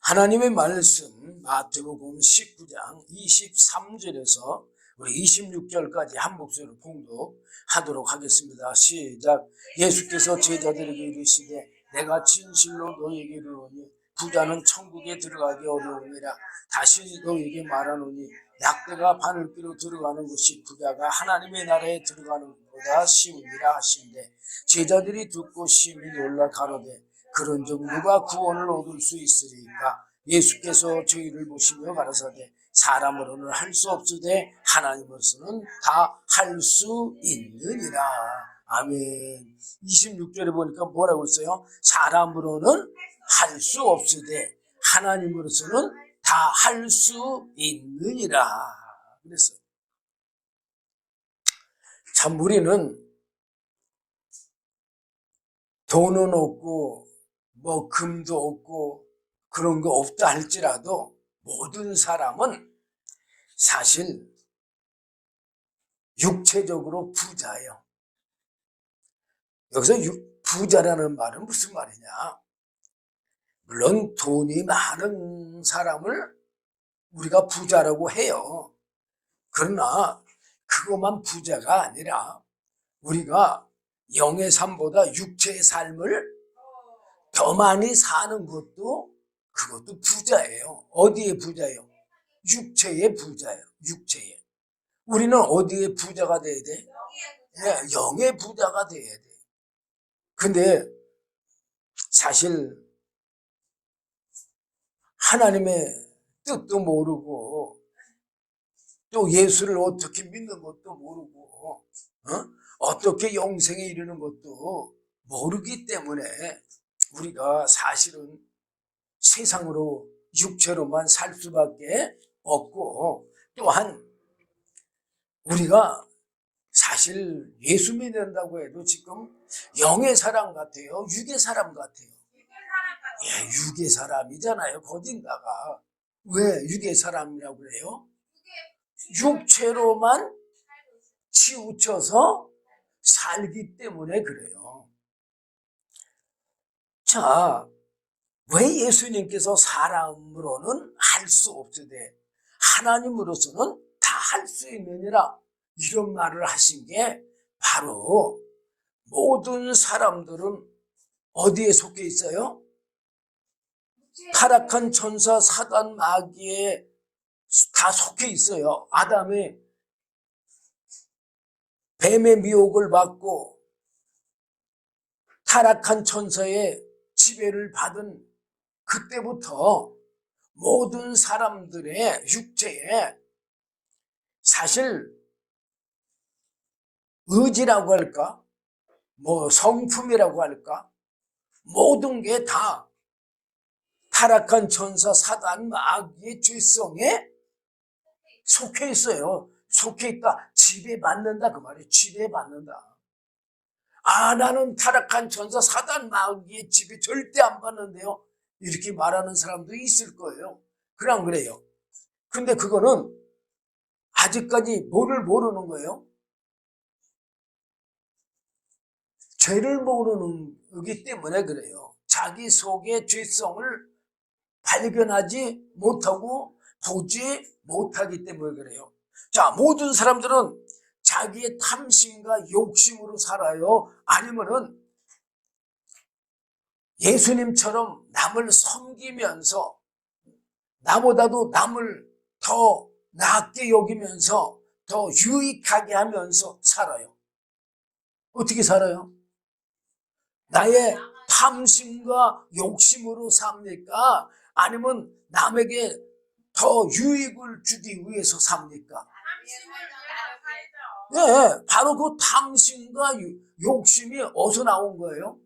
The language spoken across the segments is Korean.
하나님의 말씀 마태복음 19장 23절에서 우리 26절까지 한 목소리로 봉독하도록 하겠습니다. 시작. 예수께서 제자들에게 이르시되 내가 진실로 너희에게 이르노니 부자는 천국에 들어가기 어려우니라. 다시 너희에게 말하노니 약대가 바늘기로 들어가는 것이 부자가 하나님의 나라에 들어가는 것보다 쉬우니라 하시는데, 제자들이 듣고 심히 놀라 가로되 그런즉 누가 구원을 얻을 수 있으리까? 예수께서 저희를 보시며 가라사대 사람으로는 할 수 없으되 하나님으로서는 다 할 수 있느니라. 아멘. 26절에 보니까 뭐라고 했어요? 사람으로는 할 수 없으되 하나님으로서는 다 할 수 있느니라 그랬어요. 참 우리는 돈은 없고 뭐 금도 없고 그런 거 없다 할지라도 모든 사람은 사실 육체적으로 부자예요. 여기서 부자라는 말은 무슨 말이냐? 물론 돈이 많은 사람을 우리가 부자라고 해요. 그러나 그것만 부자가 아니라 우리가 영의 삶보다 육체의 삶을 더 많이 사는 것도 그것도 부자예요. 어디에 부자예요? 육체의 부자예요. 육체에. 우리는 어디에 부자가 돼야 돼? 네, 영의 부자가 돼야 돼. 근데 사실 하나님의 뜻도 모르고 또 예수를 어떻게 믿는 것도 모르고 어떻게 영생에 이르는 것도 모르기 때문에 우리가 사실은 세상으로 육체로만 살 수밖에 없고, 또한 우리가 사실 예수 믿는다고 해도 지금 영의 사람 같아요? 육의 사람 같아요? 예, 육의 사람이잖아요. 어딘가가. 왜 육의 사람이라고 그래요? 육체로만 치우쳐서 살기 때문에 그래요. 자, 왜 예수님께서 사람으로는 할 수 없으되 하나님으로서는 다 할 수 있느니라 이런 말을 하신 게 바로 모든 사람들은 어디에 속해 있어요? 타락한 천사 사단 마귀에 다 속해 있어요. 아담이 뱀의 미혹을 받고 타락한 천사의 지배를 받은 그때부터 모든 사람들의 육체에 사실 의지라고 할까? 뭐 성품이라고 할까? 모든 게 다 타락한 천사 사단 마귀의 죄성에 속해 있어요. 속해 있다. 지배받는다 그 말이에요. 지배받는다. 아, 나는 타락한 천사 사단 마귀의 지배 절대 안 받는데요. 이렇게 말하는 사람도 있을 거예요. 그냥 그래요. 근데 그거는 아직까지 뭐를 모르는 거예요? 죄를 모르는 거기 때문에 그래요. 자기 속의 죄성을 발견하지 못하고 보지 못하기 때문에 그래요. 자, 모든 사람들은 자기의 탐심과 욕심으로 살아요? 아니면은 예수님처럼 남을 섬기면서 나보다도 남을 더 낫게 여기면서 더 유익하게 하면서 살아요? 어떻게 살아요? 나의 탐심과 욕심으로 삽니까? 아니면 남에게 더 유익을 주기 위해서 삽니까? 네, 바로 그 탐심과 욕심이 어디서 나온 거예요?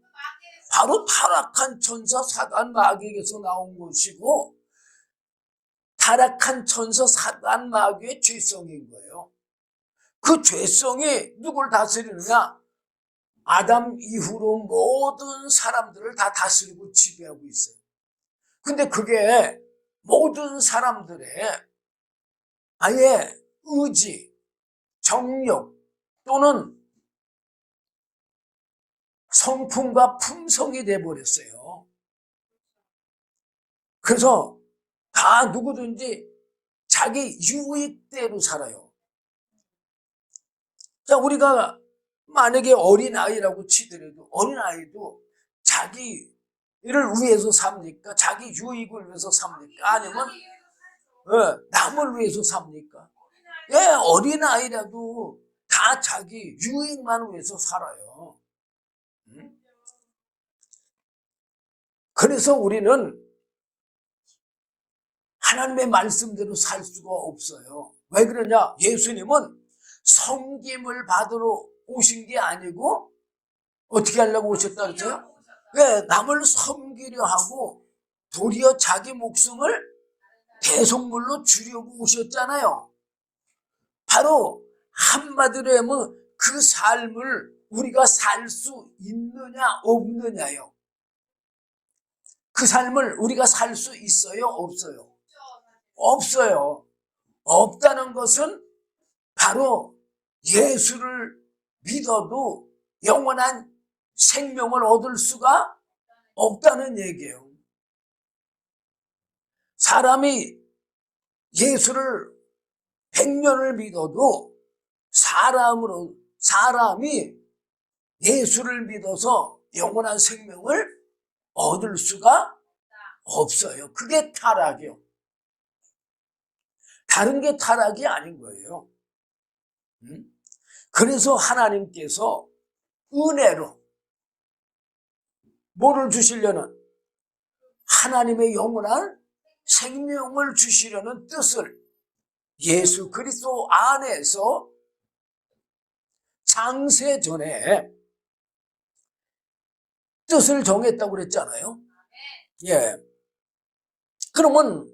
바로 타락한 천사 사단 마귀에게서 나온 것이고, 타락한 천사 사단 마귀의 죄성인 거예요. 그 죄성이 누굴 다스리느냐? 아담 이후로 모든 사람들을 다 다스리고 지배하고 있어요. 근데 그게 모든 사람들의 아예 의지, 정력 또는 성품과 품성이 돼버렸어요. 그래서 다 누구든지 자기 유익대로 살아요. 자, 우리가 만약에 어린아이라고 치더라도 어린아이도 자기를 위해서 삽니까? 자기 유익을 위해서 삽니까? 아니면 남을 위해서 삽니까? 예, 어린아이라도 다 자기 유익만 위해서 살아요. 그래서 우리는 하나님의 말씀대로 살 수가 없어요. 왜 그러냐? 예수님은 섬김을 받으러 오신 게 아니고 어떻게 하려고 오셨다 그랬어요? 왜? 남을 섬기려 하고 도리어 자기 목숨을 대속물로 주려고 오셨잖아요. 바로 한마디로 하면 그 삶을 우리가 살 수 있느냐 없느냐요. 그 삶을 우리가 살 수 있어요 없어요? 없어요. 없다는 것은 바로 예수를 믿어도 영원한 생명을 얻을 수가 없다는 얘기예요. 사람이 예수를 100년을 믿어도 사람이 예수를 믿어서 영원한 생명을 얻을 수가 없어요. 그게 타락이요. 다른 게 타락이 아닌 거예요. 그래서 하나님께서 은혜로 뭐를 주시려는? 하나님의 영원한 생명을 주시려는 뜻을 예수 그리스도 안에서 창세 전에 뜻을 정했다고 그랬잖아요. 예. 그러면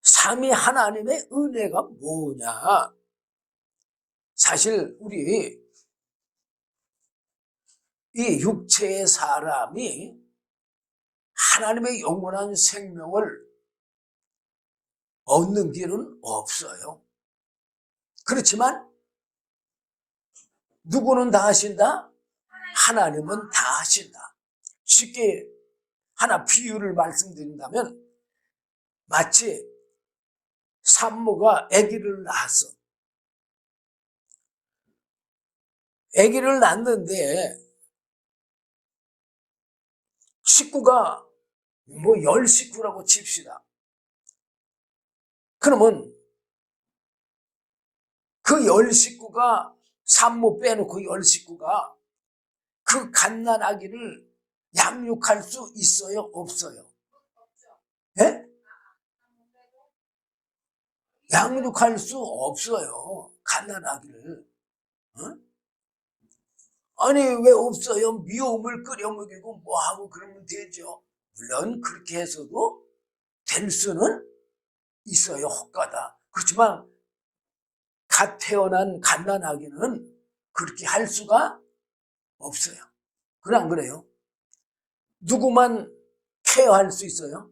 삼위 하나님의 은혜가 뭐냐? 사실 우리 이 육체의 사람이 하나님의 영원한 생명을 얻는 길은 없어요. 그렇지만 누구는 다 하신다? 하나님은 다 하신다. 쉽게 하나 비유를 말씀드린다면 마치 산모가 아기를 낳았어. 아기를 낳는데 식구가 10식구라고 칩시다. 그러면 그 10식구가 산모 빼놓고 10식구가 그 갓난 아기를 양육할 수 있어요? 없어요? 예? 양육할 수 없어요. 갓난 아기를. 어? 아니 왜 없어요? 미움을 끓여 먹이고 뭐하고 그러면 되죠. 물론 그렇게 해서도 될 수는 있어요. 혹가다. 그렇지만 갓 태어난 갓난 아기는 그렇게 할 수가 없어요. 그건 안 그래요? 누구만 케어할 수 있어요?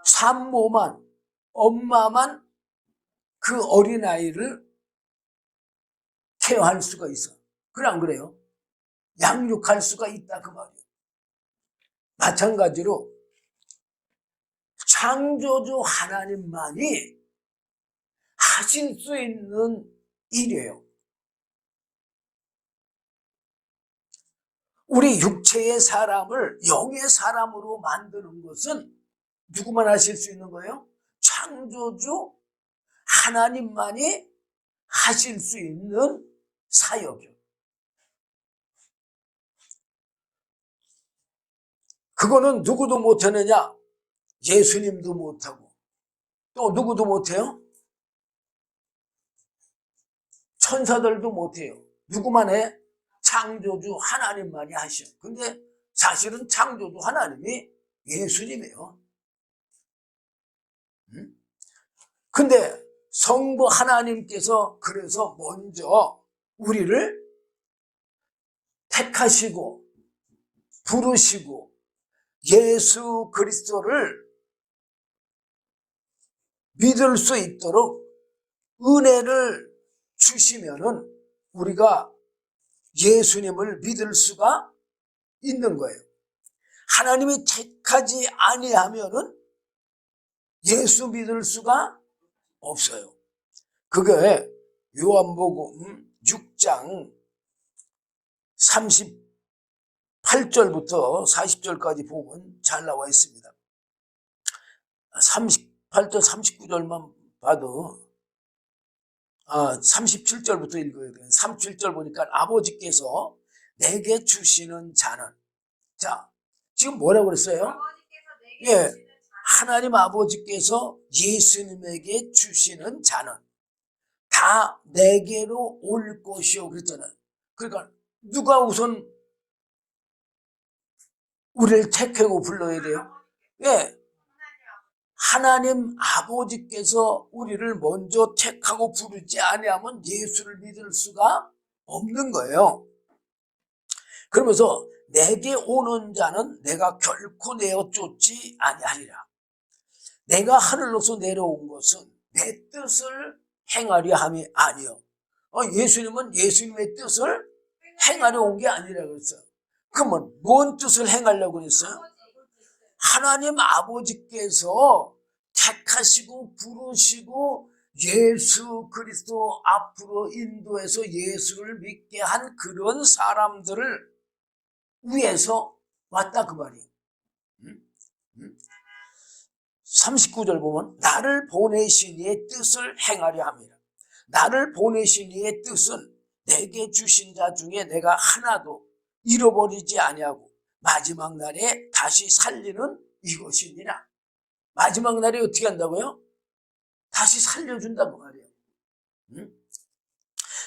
산모만, 엄마만 그 어린아이를 케어할 수가 있어. 그건 안 그래요? 양육할 수가 있다 그 말이에요. 마찬가지로 창조주 하나님만이 하실 수 있는 일이에요. 우리 육체의 사람을 영의 사람으로 만드는 것은 누구만 하실 수 있는 거예요? 창조주 하나님만이 하실 수 있는 사역이요. 그거는 누구도 못하느냐? 예수님도 못하고 또 누구도 못해요? 천사들도 못해요. 누구만 해? 창조주 하나님만이 하셔. 근데 사실은 창조주 하나님이 예수님이에요. 근데 성부 하나님께서 그래서 먼저 우리를 택하시고 부르시고 예수 그리스도를 믿을 수 있도록 은혜를 주시면은 우리가 예수님을 믿을 수가 있는 거예요. 하나님이 택하지 아니하면은 예수 믿을 수가 없어요. 그게 요한복음 6장 38절부터 40절까지 보면 잘 나와 있습니다. 38절 39절만 봐도 37절부터 읽어야 돼요. 37절 보니까 아버지께서 내게 주시는 자는, 자, 지금 뭐라고 그랬어요? 예, 하나님 아버지께서 예수님에게 주시는 자는 다 내게로 올 것이요 그랬잖아요. 그러니까 누가 우선 우리를 택하고 불러야 돼요? 예, 하나님 아버지께서 우리를 먼저 택하고 부르지 아니하면 예수를 믿을 수가 없는 거예요. 그러면서 내게 오는 자는 내가 결코 내어 쫓지 아니하리라. 내가 하늘로서 내려온 것은 내 뜻을 행하려 함이 아니요. 예수님은 예수님의 뜻을 행하려 온 게 아니라 그랬어요. 그러면 뭔 뜻을 행하려고 그랬어요? 하나님 아버지께서 택하시고 부르시고 예수 그리스도 앞으로 인도해서 예수를 믿게 한 그런 사람들을 위해서 왔다 그 말이에요. 39절 보면 나를 보내신 이의 뜻을 행하려 함이라. 나를 보내신 이의 뜻은 내게 주신 자 중에 내가 하나도 잃어버리지 아니하고 마지막 날에 다시 살리는 이것이니라. 마지막 날에 어떻게 한다고요? 다시 살려준다고 말이에요.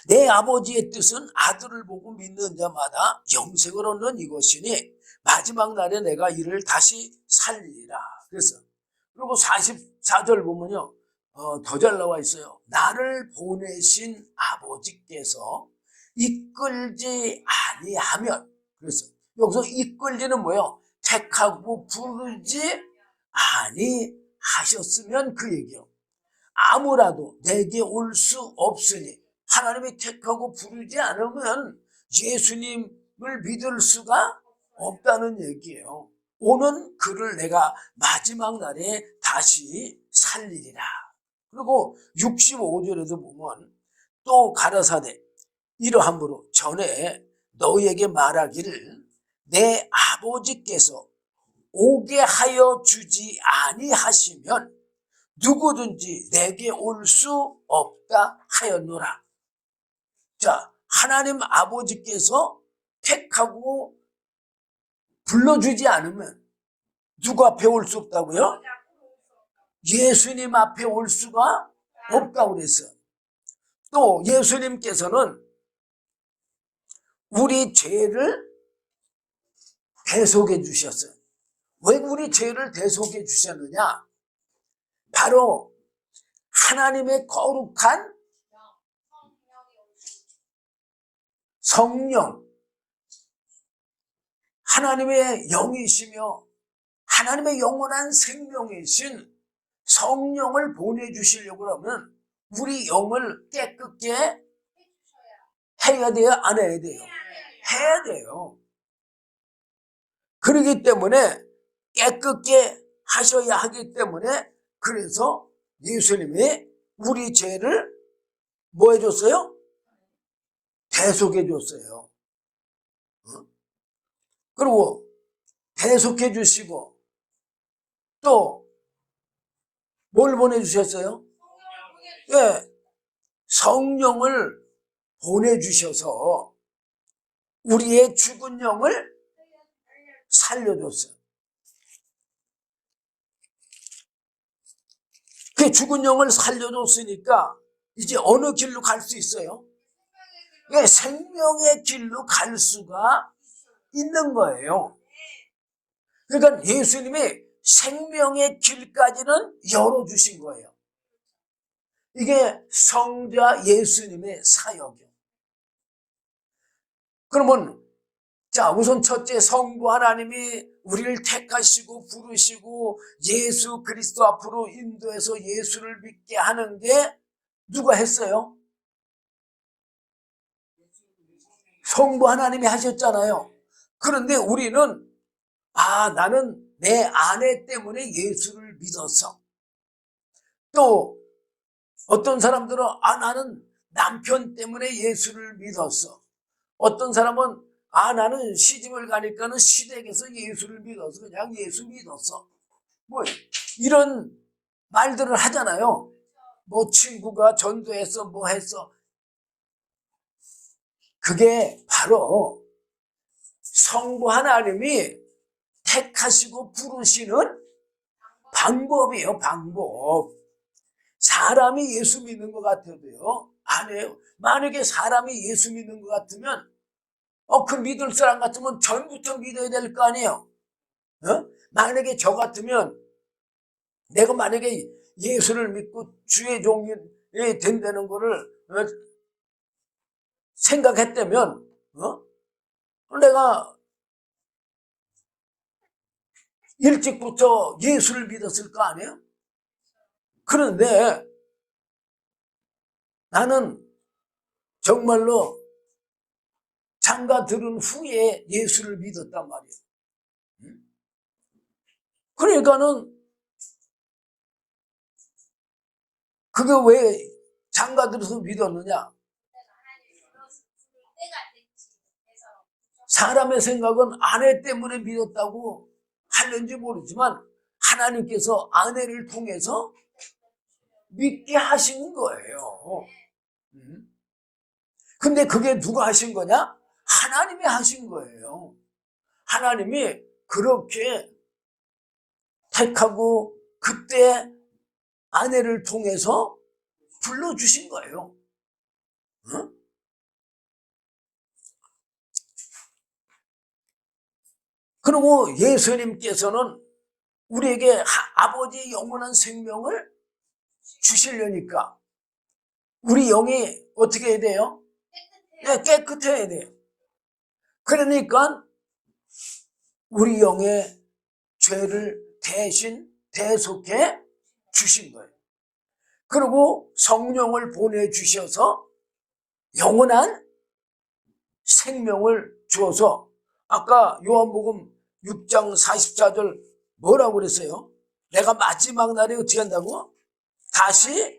내 아버지의 뜻은 아들을 보고 믿는 자마다 영생을 얻는 이것이니 마지막 날에 내가 이를 다시 살리리라. 그래서 그리고 44절 보면요, 더 잘 나와 있어요. 나를 보내신 아버지께서 이끌지 아니하면, 그래서 여기서 이끌지는 뭐예요? 택하고 부르지 아니하셨으면 그 얘기요. 아무라도 내게 올 수 없으니 하나님이 택하고 부르지 않으면 예수님을 믿을 수가 없다는 얘기예요. 오는 그를 내가 마지막 날에 다시 살리리라. 그리고 65절에도 보면 또 가라사대 이러함으로 전에 너희에게 말하기를 내 아버지께서 오게 하여 주지 아니하시면 누구든지 내게 올 수 없다 하였노라. 자, 하나님 아버지께서 택하고 불러주지 않으면 누구 앞에 올 수 없다고요? 예수님 앞에 올 수가 없다고 그랬어요. 또 예수님께서는 우리 죄를 대속해 주셨어요. 왜 우리 죄를 대속해 주셨느냐? 바로 하나님의 거룩한 성령, 하나님의 영이시며 하나님의 영원한 생명이신 성령을 보내주시려고 하면 우리 영을 깨끗게 해야 돼요? 안 해야 돼요? 해야 돼요. 그렇기 때문에 깨끗게 하셔야 하기 때문에 그래서 예수님이 우리 죄를 뭐 해줬어요? 대속해 줬어요. 그리고 대속해 주시고 또 뭘 보내주셨어요? 예, 성령을 보내주셔서 우리의 죽은 영을 살려줬어요. 그 죽은 영을 살려줬으니까 이제 어느 길로 갈 수 있어요? 예, 생명의 길로 갈 수가 있는 거예요. 그러니까 예수님이 생명의 길까지는 열어주신 거예요. 이게 성자 예수님의 사역이에요. 그러면 자, 우선 첫째 성부 하나님이 우리를 택하시고 부르시고 예수 그리스도 앞으로 인도해서 예수를 믿게 하는 게 누가 했어요? 성부 하나님이 하셨잖아요. 그런데 우리는 나는 내 아내 때문에 예수를 믿었어. 또 어떤 사람들은 나는 남편 때문에 예수를 믿었어. 어떤 사람은 나는 시집을 가니까는 시댁에서 예수를 믿어서 그냥 예수 믿었어. 뭐 이런 말들을 하잖아요. 뭐 친구가 전도했어 뭐 했어. 그게 바로 성부 하나님이 택하시고 부르시는 방법이에요. 방법. 사람이 예수 믿는 것 같아도요 안 해요. 만약에 사람이 예수 믿는 것 같으면 그 믿을 사람 같으면 전부터 믿어야 될 거 아니에요. 만약에 저 같으면 내가 만약에 예수를 믿고 주의 종이 된다는 거를 생각했다면 내가 일찍부터 예수를 믿었을 거 아니에요. 그런데 나는 정말로 장가 들은 후에 예수를 믿었단 말이에요. 그러니까는 그게 왜 장가 들어서 믿었느냐? 사람의 생각은 아내 때문에 믿었다고 하는지 모르지만 하나님께서 아내를 통해서 믿게 하신 거예요. 근데 그게 누가 하신 거냐? 하나님이 하신 거예요. 하나님이 그렇게 택하고 그때 아내를 통해서 불러주신 거예요. 그리고 예수님께서는 우리에게 아버지의 영원한 생명을 주시려니까 우리 영이 어떻게 해야 돼요? 깨끗해야 돼요. 그러니까 우리 영의 죄를 대신 대속해 주신 거예요. 그리고 성령을 보내주셔서 영원한 생명을 주어서 아까 요한복음 6장 44절 뭐라고 그랬어요? 내가 마지막 날에 어떻게 한다고? 다시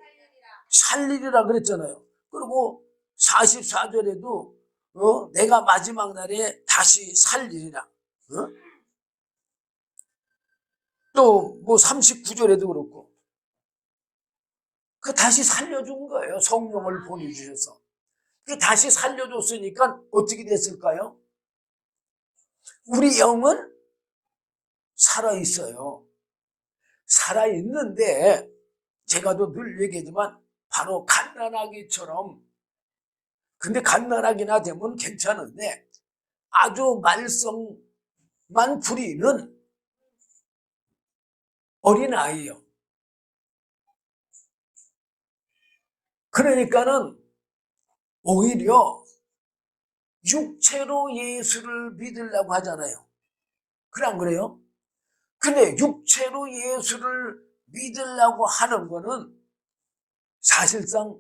살리리라 그랬잖아요. 그리고 44절에도 내가 마지막 날에 다시 살리리라. 또 뭐 39절에도 그렇고 그 다시 살려준 거예요. 성령을 보내주셔서. 그 다시 살려줬으니까 어떻게 됐을까요? 우리 영은 살아있어요. 살아있는데 제가 늘 얘기하지만 바로 갓난아기처럼 근데 갓난아기나 되면 괜찮은데 아주 말썽만 부리는 어린아이예요. 그러니까는 오히려 육체로 예수를 믿으려고 하잖아요. 그래 안 그래요? 근데 육체로 예수를 믿으려고 하는 거는 사실상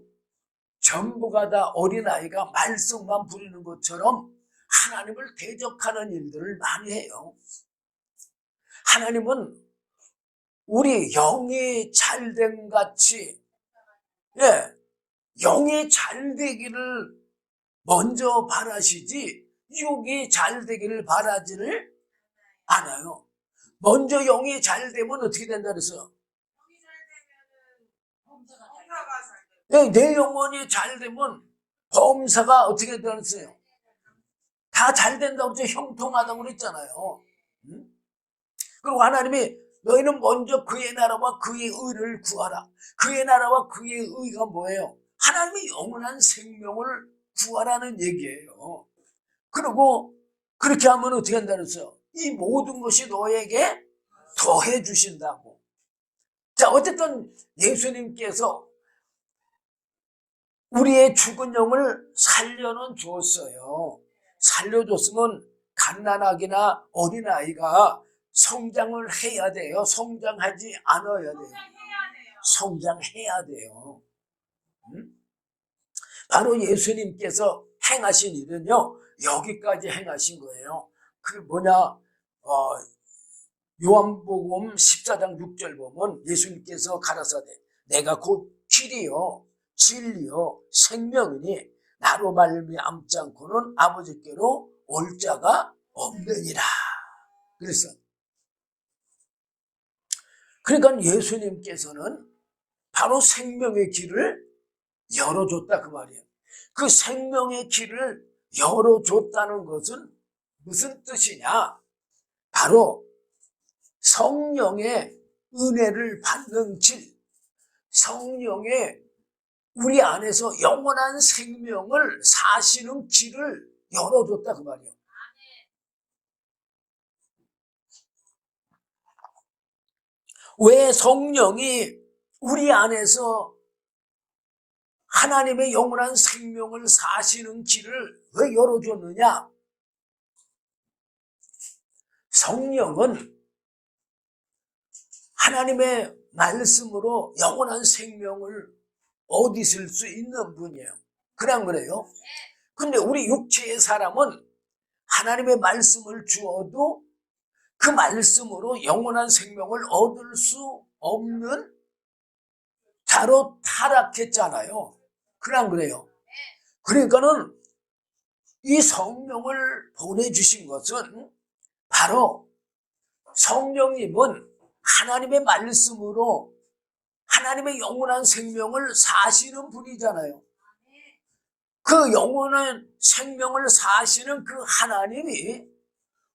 전부가 다 어린아이가 말썽만 부리는 것처럼 하나님을 대적하는 일들을 많이 해요. 하나님은 우리 영이 잘됨 같이 영이 잘되기를 먼저 바라시지 육이 잘되기를 바라지를 않아요. 먼저 영이 잘되면 어떻게 된다 그랬어요? 내 영혼이 잘되면 범사가 어떻게 된다 그랬어요? 다 잘된다고 형통하다고 그랬잖아요. 그리고 하나님이 너희는 먼저 그의 나라와 그의 의를 구하라. 그의 나라와 그의 의가 뭐예요? 하나님의 영원한 생명을 구하라는 얘기예요. 그리고 그렇게 하면 어떻게 한다 그랬어요? 이 모든 것이 너에게 더해 주신다고. 자, 어쨌든 예수님께서 우리의 죽은 영을 살려는 줬어요. 살려줬으면 갓난아기나 어린아이가 성장을 해야 돼요. 성장하지 않아야 돼요. 성장해야 돼요. 바로 예수님께서 행하신 일은요, 여기까지 행하신 거예요. 그게 뭐냐, 요한복음 14장 6절 보면 예수님께서 가라사대 내가 곧 길이요 진리요 생명이니 나로 말미암지 않고는 아버지께로 올 자가 없느니라. 그래서 그러니까 예수님께서는 바로 생명의 길을 열어줬다 그 말이에요. 그 생명의 길을 열어줬다는 것은 무슨 뜻이냐? 바로 성령의 은혜를 받는 길, 성령의 우리 안에서 영원한 생명을 사시는 길을 열어줬다 그 말이에요. 왜 성령이 우리 안에서 하나님의 영원한 생명을 사시는 길을 왜 열어줬느냐? 성령은 하나님의 말씀으로 영원한 생명을 얻으실 수 있는 분이에요. 그냥 그래요. 근데 우리 육체의 사람은 하나님의 말씀을 주어도 그 말씀으로 영원한 생명을 얻을 수 없는 자로 타락했잖아요. 그냥 그래요. 그러니까는 이 성령을 보내주신 것은 바로 성령님은 하나님의 말씀으로 하나님의 영원한 생명을 사시는 분이잖아요. 그 영원한 생명을 사시는 그 하나님이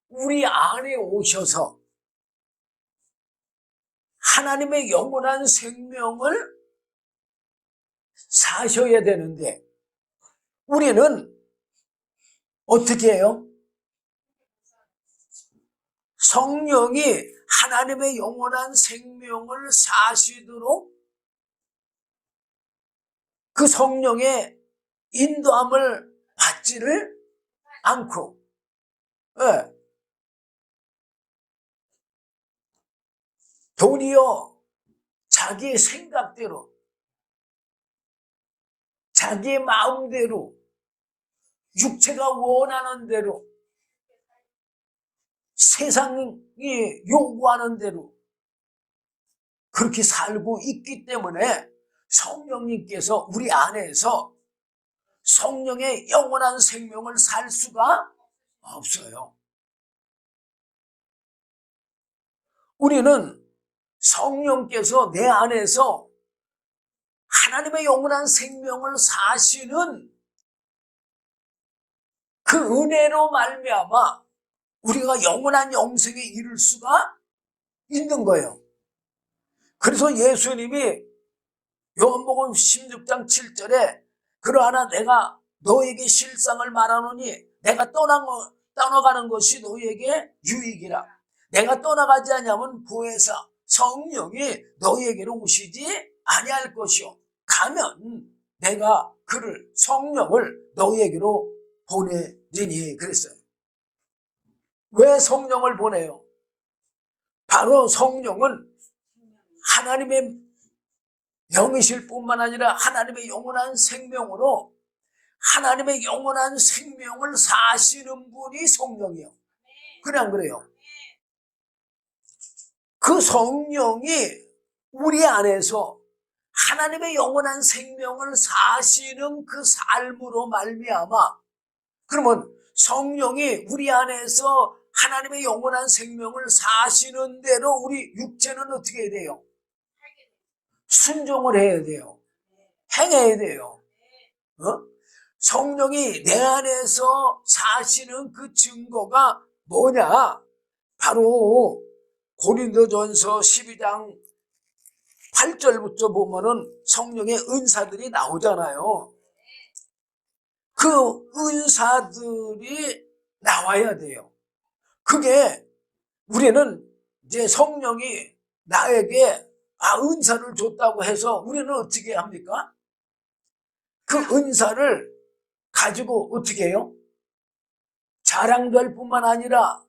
우리 안에 오셔서 하나님의 영원한 생명을 사셔야 되는데 우리는 어떻게 해요? 성령이 하나님의 영원한 생명을 사시도록 그 성령의 인도함을 받지를 않고 도리어 자기의 생각대로 자기의 마음대로 육체가 원하는 대로 세상이 요구하는 대로 그렇게 살고 있기 때문에 성령님께서 우리 안에서 성령의 영원한 생명을 살 수가 없어요. 우리는 성령께서 내 안에서 하나님의 영원한 생명을 사시는 그 은혜로 말미암아 우리가 영원한 영생에 이를 수가 있는 거예요. 그래서 예수님이 요한복음 16장 7절에 그러하나 내가 너에게 실상을 말하노니 내가 떠나가는 것이 너에게 유익이라. 내가 떠나가지 않으면 보혜사 성령이 너에게로 오시지 아니할 것이요 가면 내가 그를 성령을 너에게로 보내리니 그랬어요. 왜 성령을 보내요? 바로 성령은 하나님의 영이실 뿐만 아니라 하나님의 영원한 생명으로 하나님의 영원한 생명을 사시는 분이 성령이요. 그냥 그래요. 그 성령이 우리 안에서 하나님의 영원한 생명을 사시는 그 삶으로 말미암아 그러면 성령이 우리 안에서 하나님의 영원한 생명을 사시는 대로 우리 육체는 어떻게 해야 돼요? 순종을 해야 돼요. 행해야 돼요. 성령이 내 안에서 사시는 그 증거가 뭐냐? 바로 고린도전서 12장 8절부터 보면은 성령의 은사들이 나오잖아요. 그 은사들이 나와야 돼요. 그게 우리는 이제 성령이 나에게 은사를 줬다고 해서 우리는 어떻게 합니까? 그 은사를 가지고 어떻게 해요? 자랑될 뿐만 아니라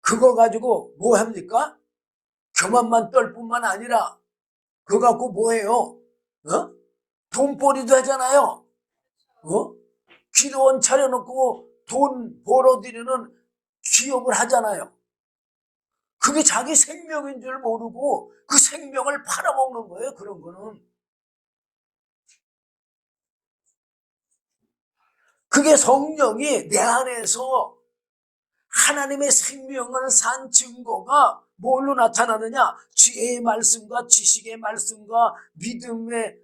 그거 가지고 뭐 합니까? 교만만 떨 뿐만 아니라 그거 갖고 뭐 해요? 돈벌이도 하잖아요. 기도원 차려놓고 돈 벌어들이는 기업을 하잖아요. 그게 자기 생명인 줄 모르고 그 생명을 팔아먹는 거예요. 그런 거는. 그게 성령이 내 안에서 하나님의 생명을 산 증거가 뭘로 나타나느냐? 지혜의 말씀과 지식의 말씀과 믿음의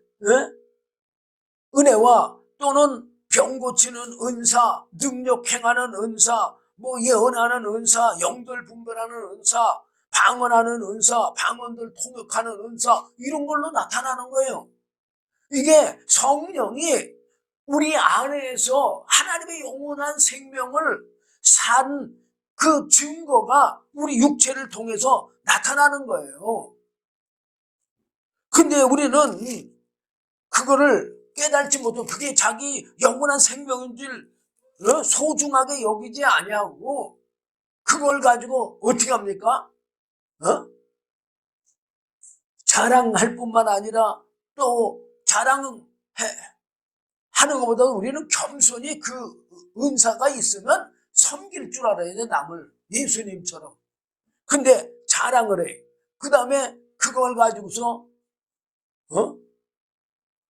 은혜와 또는 병 고치는 은사, 능력 행하는 은사, 예언하는 은사, 영들 분별하는 은사, 방언하는 은사, 방언들 통역하는 은사, 이런 걸로 나타나는 거예요. 이게 성령이 우리 안에서 하나님의 영원한 생명을 산 그 증거가 우리 육체를 통해서 나타나는 거예요. 근데 우리는 그거를 깨달지 못하고 그게 자기 영원한 생명인 줄 소중하게 여기지 아니하고 그걸 가지고 어떻게 합니까? 자랑할 뿐만 아니라 또 자랑하는 것보다 우리는 겸손히 그 은사가 있으면 섬길 줄 알아야 돼, 남을. 예수님처럼. 근데 자랑을 해. 그 다음에 그걸 가지고서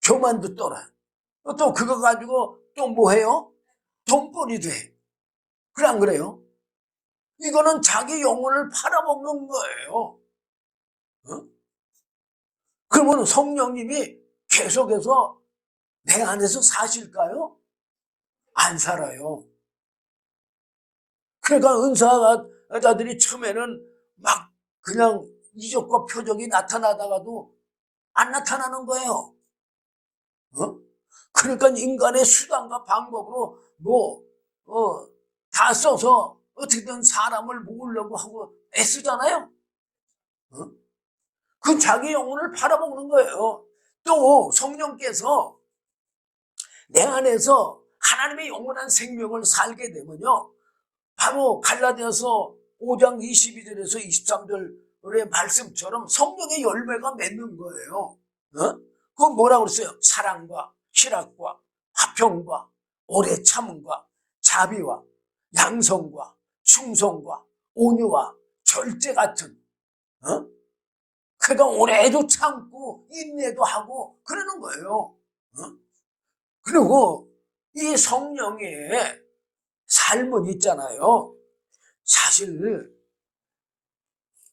교만도 떠나. 또 그거 가지고 또 뭐 해요? 돈벌이 돼. 그래 안 그래요? 이거는 자기 영혼을 팔아먹는 거예요. 그러면 성령님이 계속해서 내 안에서 사실까요? 안 살아요. 그러니까 은사자들이 처음에는 막 그냥 이적과 표적이 나타나다가도 안 나타나는 거예요. 그러니까 인간의 수단과 방법으로 다 써서 어떻게든 사람을 모으려고 하고 애쓰잖아요. 그 자기 영혼을 팔아먹는 거예요. 또 성령께서 내 안에서 하나님의 영원한 생명을 살게 되면요, 바로 갈라디아서 5장 22절에서 23절의 말씀처럼 성령의 열매가 맺는 거예요. 그건 뭐라고 그랬어요? 사랑과 희락과 화평과 오래 참음과 자비와 양성과 충성과 온유와 절제 같은, 그러니까 오래도 참고 인내도 하고 그러는 거예요. 그리고 이 성령의 삶은 있잖아요. 사실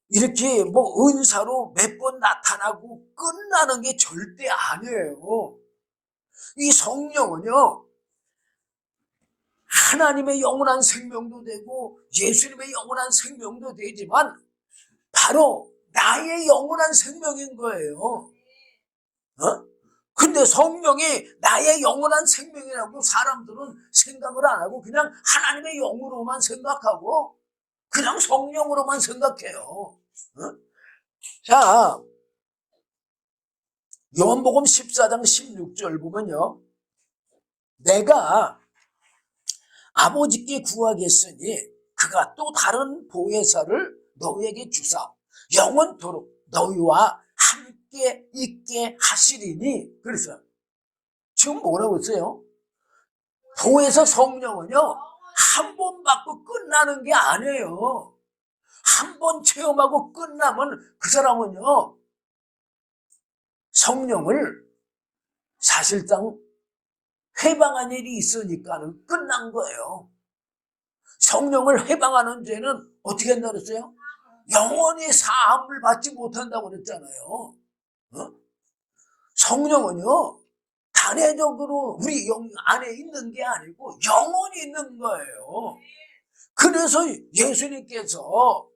이렇게 은사로 몇 번 나타나고 끝나는 게 절대 아니에요. 이 성령은요, 하나님의 영원한 생명도 되고 예수님의 영원한 생명도 되지만 바로 나의 영원한 생명인 거예요. 근데 성령이 나의 영원한 생명이라고 사람들은 생각을 안 하고 그냥 하나님의 영으로만 생각하고 그냥 성령으로만 생각해요. 자, 요한복음 14장 16절 보면요, 내가 아버지께 구하겠으니 그가 또 다른 보혜사를 너희에게 주사 영원토록 너희와 함께 있게 하시리니. 그래서 지금 뭐라고 했어요? 보혜사 성령은요, 한 번 받고 끝나는 게 아니에요. 한 번 체험하고 끝나면 그 사람은요, 성령을 사실상 회방한 일이 있으니까는 끝난 거예요. 성령을 회방하는 죄는 어떻게 한다고 그랬어요? 영원히 사함을 받지 못한다고 그랬잖아요. 성령은요, 단회적으로 우리 영 안에 있는 게 아니고 영원히 있는 거예요. 그래서 예수님께서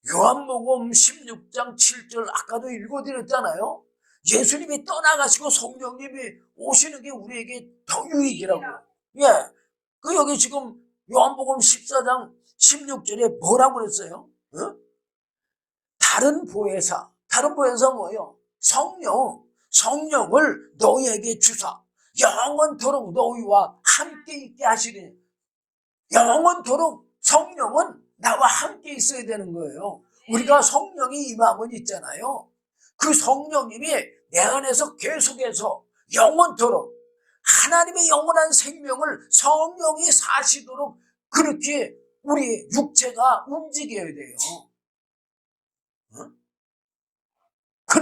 요한복음 16장 7절 아까도 읽어드렸잖아요. 예수님이 떠나가시고 성령님이 오시는 게 우리에게 더 유익이라고. 예, 그 여기 지금 요한복음 14장 16절에 뭐라고 그랬어요? 다른 보혜사 뭐예요? 성령을 너희에게 주사 영원토록 너희와 함께 있게 하시리니. 영원토록 성령은 나와 함께 있어야 되는 거예요. 우리가 성령이 임함은 있잖아요. 그 성령님이 내 안에서 계속해서 영원토록 하나님의 영원한 생명을 성령이 사시도록 그렇게 우리 육체가 움직여야 돼요.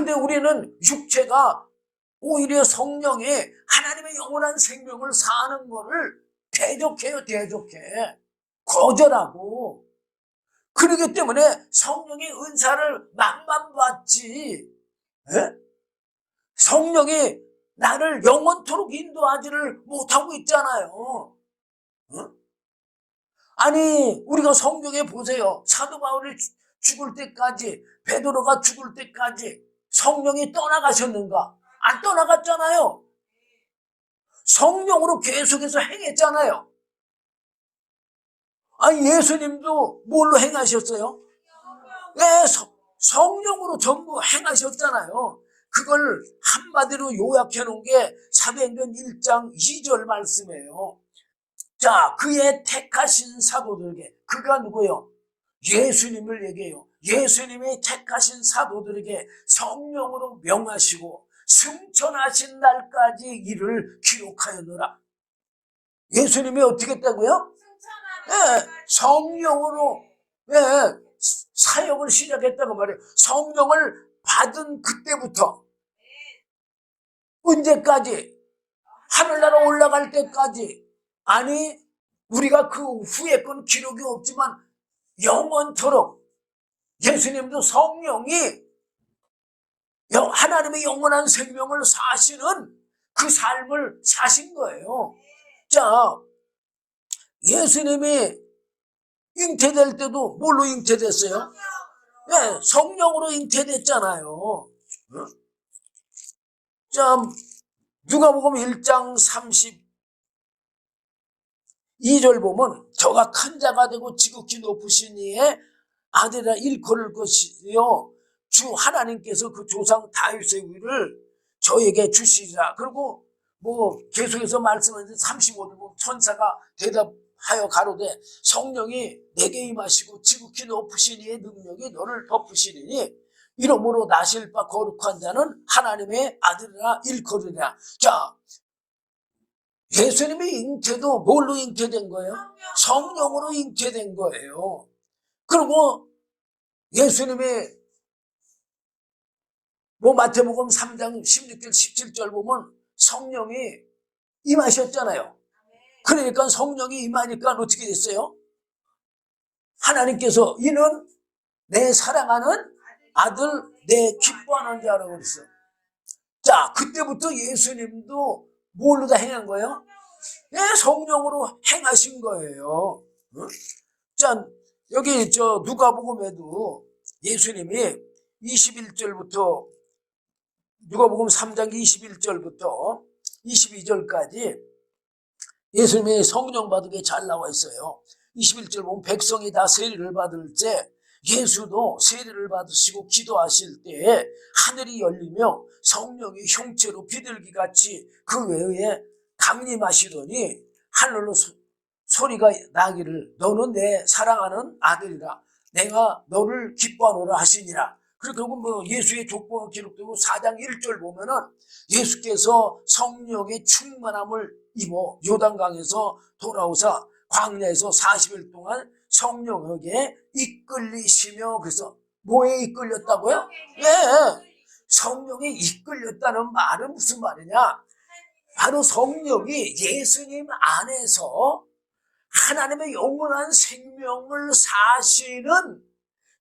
근데 우리는 육체가 오히려 성령이 하나님의 영원한 생명을 사는 거를 대적해요. 대적해. 거절하고. 그렇기 때문에 성령의 은사를 맛만 봤지, 에? 성령이 나를 영원토록 인도하지를 못하고 있잖아요. 어? 아니, 우리가 성경에 보세요. 사도 바울이 죽을 때까지, 베드로가 죽을 때까지 성령이 떠나가셨는가? 안 떠나갔잖아요. 성령으로 계속해서 행했잖아요. 아니, 예수님도 뭘로 행하셨어요? 네, 성령으로 전부 행하셨잖아요. 그걸 한마디로 요약해 놓은 게 사도행전 1장 2절 말씀이에요. 자, 그의 택하신 사도들에게, 그가 누구예요? 예수님을 얘기해요. 예수님이 택하신 사도들에게 성령으로 명하시고 승천하신 날까지 이를 기록하였노라. 예수님이 어떻게 했다고요? 네, 성령으로, 네, 사역을 시작했다고 말해요. 성령을 받은 그때부터 언제까지? 하늘나라 올라갈 때까지. 아니, 우리가 그 후에 건 기록이 없지만 영원토록 예수님도 성령이 하나님의 영원한 생명을 사시는 그 삶을 사신 거예요. 자, 예수님이 잉태될 때도 뭘로 잉태됐어요? 네, 성령으로 잉태됐잖아요. 자, 누가복음 1장 32절 보면 저가 큰 자가 되고 지극히 높으신 이의 아들이라 일컬을 것이요 주 하나님께서 그 조상 다윗의 위를 저에게 주시리라. 그리고 뭐 계속해서 말씀하는데 35절 보면 천사가 대답하여 가로되 성령이 내게 임하시고 지극히 높으신 이의 능력이 너를 덮으시리니 이러므로 나실 바 거룩한 자는 하나님의 아들이라 일컬으리라. 자, 예수님의 잉태도 뭘로 잉태된 거예요? 성령으로 잉태된 거예요. 그리고 예수님이 뭐 마태복음 3장 16절 17절 보면 성령이 임하셨잖아요. 그러니까 성령이 임하니까 어떻게 됐어요? 하나님께서 이는 내 사랑하는 아들, 내 기뻐하는 자라고 그랬어요. 자, 그때부터 예수님도 뭘로 다 행한 거예요? 네, 성령으로 행하신 거예요. 자, 여기 누가복음에도 예수님이 21절부터 누가복음 3장 21절부터 22절까지 예수님이 성령 받은 게 잘 나와 있어요. 21절 보면 백성이 다 세례를 받을 때 예수도 세례를 받으시고 기도하실 때에 하늘이 열리며 성령이 형체로 비둘기같이 그 외에 강림하시더니 하늘로 소리가 나기를 너는 내 사랑하는 아들이라 내가 너를 기뻐하노라 하시니라. 그리고 뭐 예수의 족보가 기록되고 4장 1절 보면은 예수께서 성령의 충만함을 입어 요단강에서 돌아오사 광야에서 40일 동안 성령에게 이끌리시며 그래서 뭐에 이끌렸다고요? 네, 성령에 이끌렸다는 말은 무슨 말이냐? 바로 성령이 예수님 안에서 하나님의 영원한 생명을 사시는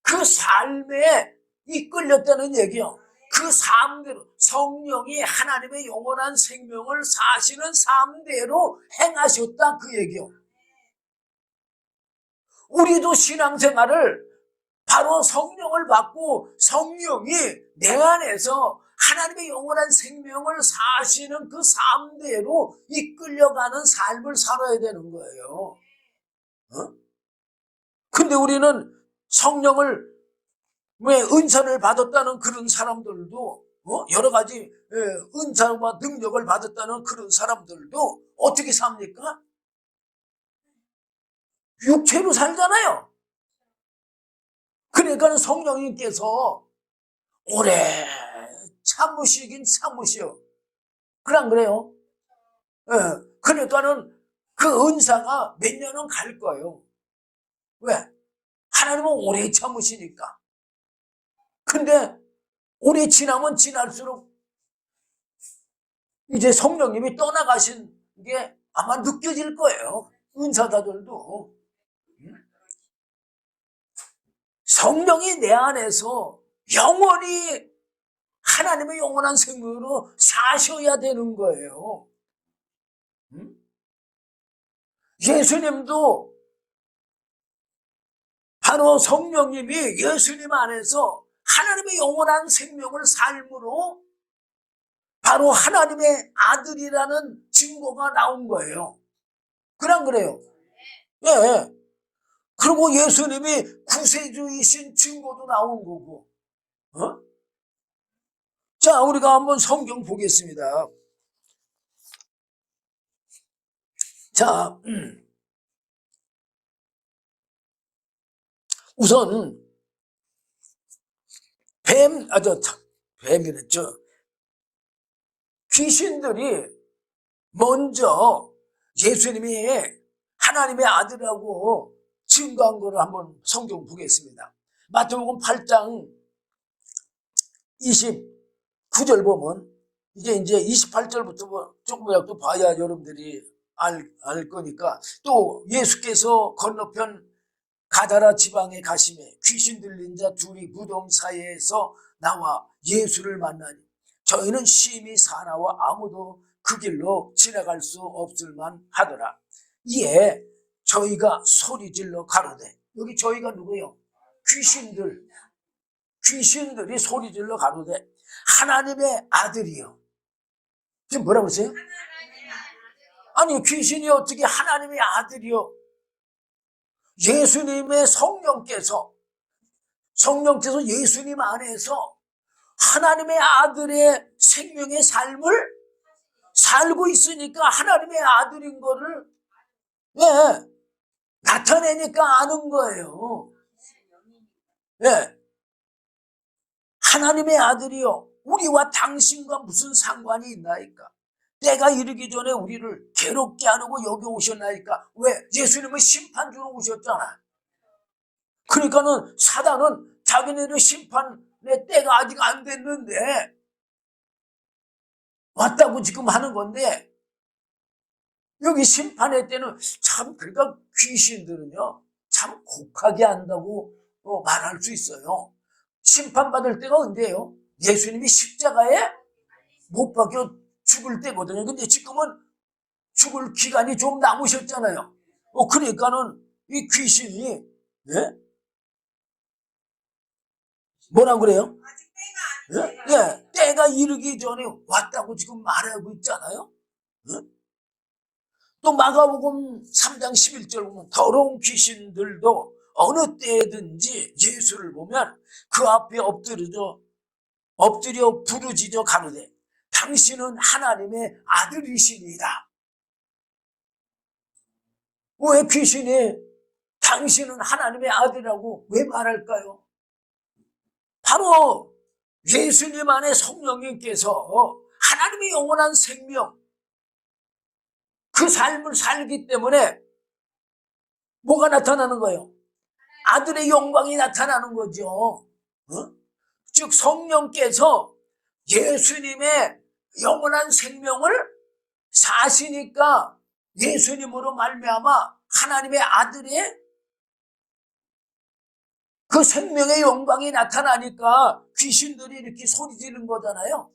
그 삶에 이끌렸다는 얘기요. 그 삶대로 성령이 하나님의 영원한 생명을 사시는 삶대로 행하셨다 그 얘기요. 우리도 신앙생활을 바로 성령을 받고 성령이 내 안에서 하나님의 영원한 생명을 사시는 그 삶대로 이끌려가는 삶을 살아야 되는 거예요. 근데 우리는 성령을 왜 은사를 받았다는 그런 사람들도 여러 가지 은사와 능력을 받았다는 그런 사람들도 어떻게 삽니까? 육체로 살잖아요. 그러니까 성령님께서 오래 참으시긴 참으시오. 그냥 그래요. 그러니까는 그 은사가 몇 년은 갈 거예요. 왜? 하나님은 오래 참으시니까. 근데 오래 지나면 지날수록 이제 성령님이 떠나가신 게 아마 느껴질 거예요. 은사자들도. 성령이 내 안에서 영원히 하나님의 영원한 생명으로 사셔야 되는 거예요. 예수님도 바로 성령님이 예수님 안에서 하나님의 영원한 생명을 삶으로 바로 하나님의 아들이라는 증거가 나온 거예요. 그냥 그래요. 예. 그리고 예수님이 구세주이신 증거도 나온 거고. 자, 우리가 한번 성경 보겠습니다. 자, 우선 뱀이랬죠. 귀신들이 먼저 예수님이 하나님의 아들이라고 증거한 거를 한번 성경 보겠습니다. 마태복음 8장 29절 보면 이제 28절부터 조금이라도 봐야 여러분들이 알 거니까, 또 예수께서 건너편 가다라 지방에 가심에 귀신 들린 자 둘이 무덤 사이에서 나와 예수를 만나니 저희는 심히 사나워 아무도 그 길로 지나갈 수 없을만 하더라. 이에 저희가 소리질러 가로되, 여기 저희가 누구예요? 귀신들이 소리질러 가로되 하나님의 아들이요. 지금 뭐라고 그러세요? 아니, 귀신이 어떻게 하나님의 아들이요? 예수님의 성령께서 예수님 안에서 하나님의 아들의 생명의 삶을 살고 있으니까 하나님의 아들인 거를 나타내니까 아는 거예요. 하나님의 아들이요, 우리와 당신과 무슨 상관이 있나이까? 때가 이르기 전에 우리를 괴롭게 하려고 여기 오셨나이까? 왜? 예수님은 심판주로 오셨잖아. 그러니까는 사단은 자기네들 심판의 때가 아직 안 됐는데 왔다고 지금 하는 건데, 여기 심판의 때는 참, 그러니까 귀신들은요 참 곡하게 한다고 말할 수 있어요. 심판받을 때가 언제예요? 예수님이 십자가에 못 박혀 죽을 때거든요. 근데 지금은 죽을 기간이 좀 남으셨잖아요. 그러니까는 이 귀신이 뭐라 그래요? 때가 이르기 전에 왔다고 지금 말하고 있잖아요. 또 마가복음 3장 11절 보면 더러운 귀신들도 어느 때든지 예수를 보면 그 앞에 엎드려 부르짖어 가로되 당신은 하나님의 아들이시니이다. 왜 귀신이 당신은 하나님의 아들이라고 왜 말할까요? 바로 예수님 안에 성령님께서 하나님의 영원한 생명, 그 삶을 살기 때문에 뭐가 나타나는 거예요? 아들의 영광이 나타나는 거죠. 즉 성령께서 예수님의 영원한 생명을 사시니까 예수님으로 말미암아 하나님의 아들의 그 생명의 영광이 나타나니까 귀신들이 이렇게 소리 지르는 거잖아요.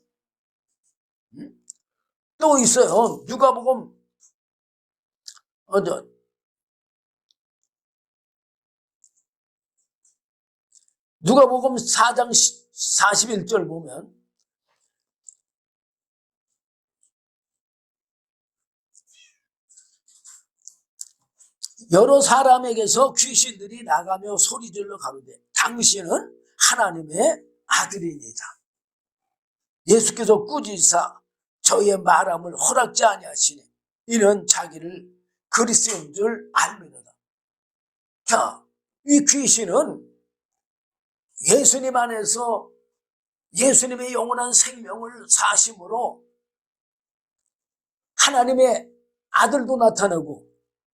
또 있어요. 누가복음 4장 41절 보면 여러 사람에게서 귀신들이 나가며 소리질러 가로되 당신은 하나님의 아들이니이다. 예수께서 꾸짖으사 저희의 말함을 허락지 아니하시니 이는 자기를 그리스도인 줄 알미로다. 자, 이 귀신은 예수님 안에서 예수님의 영원한 생명을 사심으로 하나님의 아들도 나타나고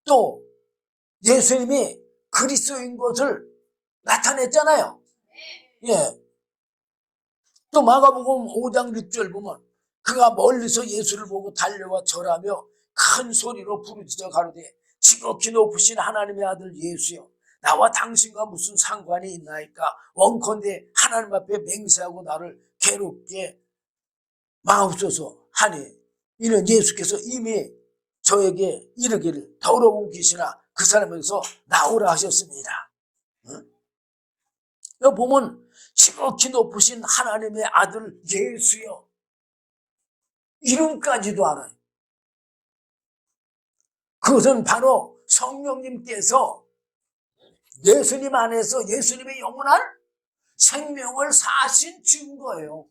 또 예수님이 그리스도인 것을 나타냈잖아요. 또 마가복음 5장 6절 보면 그가 멀리서 예수를 보고 달려와 절하며 큰 소리로 부르짖어 가로되 지극히 높으신 하나님의 아들 예수여 나와 당신과 무슨 상관이 있나이까 원컨대 하나님 앞에 맹세하고 나를 괴롭게 마옵소서 하니 이는 예수께서 이미 저에게 이르기를 더러운 귀신아 그 사람에게서 나오라 하셨습니다. 여기 보면 지극히 높으신 하나님의 아들 예수여 이름까지도 알아요. 그것은 바로 성령님께서 예수님 안에서 예수님의 영원한 생명을 사신 증거예요.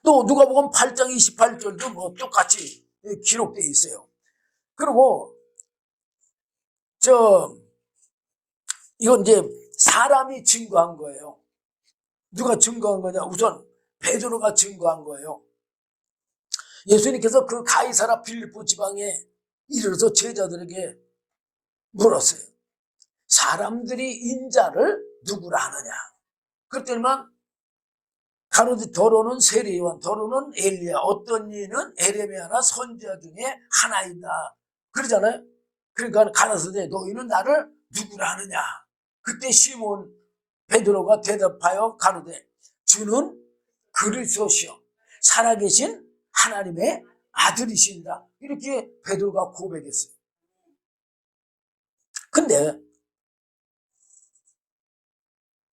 또 누가복음 8장 28절도 뭐 똑같이 기록되어 있어요. 그리고 이건 이제 사람이 증거한 거예요. 누가 증거한 거냐? 우선 베드로가 증거한 거예요. 예수님께서 그 가이사라 빌립보 지방에 이르러서 제자들에게 물었어요. 사람들이 인자를 누구라 하느냐? 그랬더니만 가로되 더러는 세례요한, 더러는 엘리야, 어떤 이는 에레미야나 선지자 중에 하나이다. 그러잖아요. 그러니까 가라사대 너희는 나를 누구라 하느냐? 그때 시몬 베드로가 대답하여 가로되 주는 그리스도시요 살아계신 하나님의 아들이신다. 이렇게 베드로가 고백했어요. 근데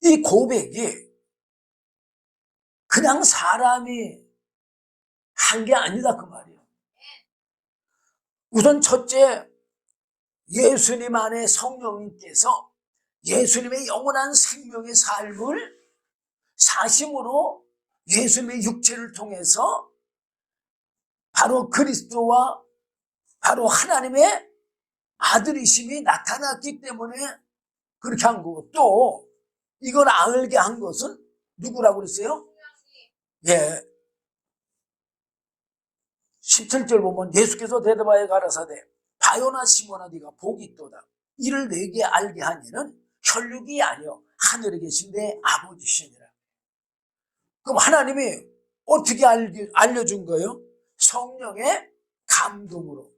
이 고백이 그냥 사람이 한 게 아니다 그 말이에요. 우선 첫째 예수님 안에 성령님께서 예수님의 영원한 생명의 삶을 사심으로 예수님의 육체를 통해서 바로 그리스도와 바로 하나님의 아들이심이 나타났기 때문에 그렇게 한 거고 또 이걸 알게 한 것은 누구라고 그랬어요? 예. 17절 보면 예수께서 대답하여 가라사대 바요나 시몬아 네가 복이 있도다. 이를 내게 알게 하니는 혈육이 아니요 하늘에 계신 내 아버지시니라. 그럼 하나님이 어떻게 알려준 거예요? 성령의 감동으로.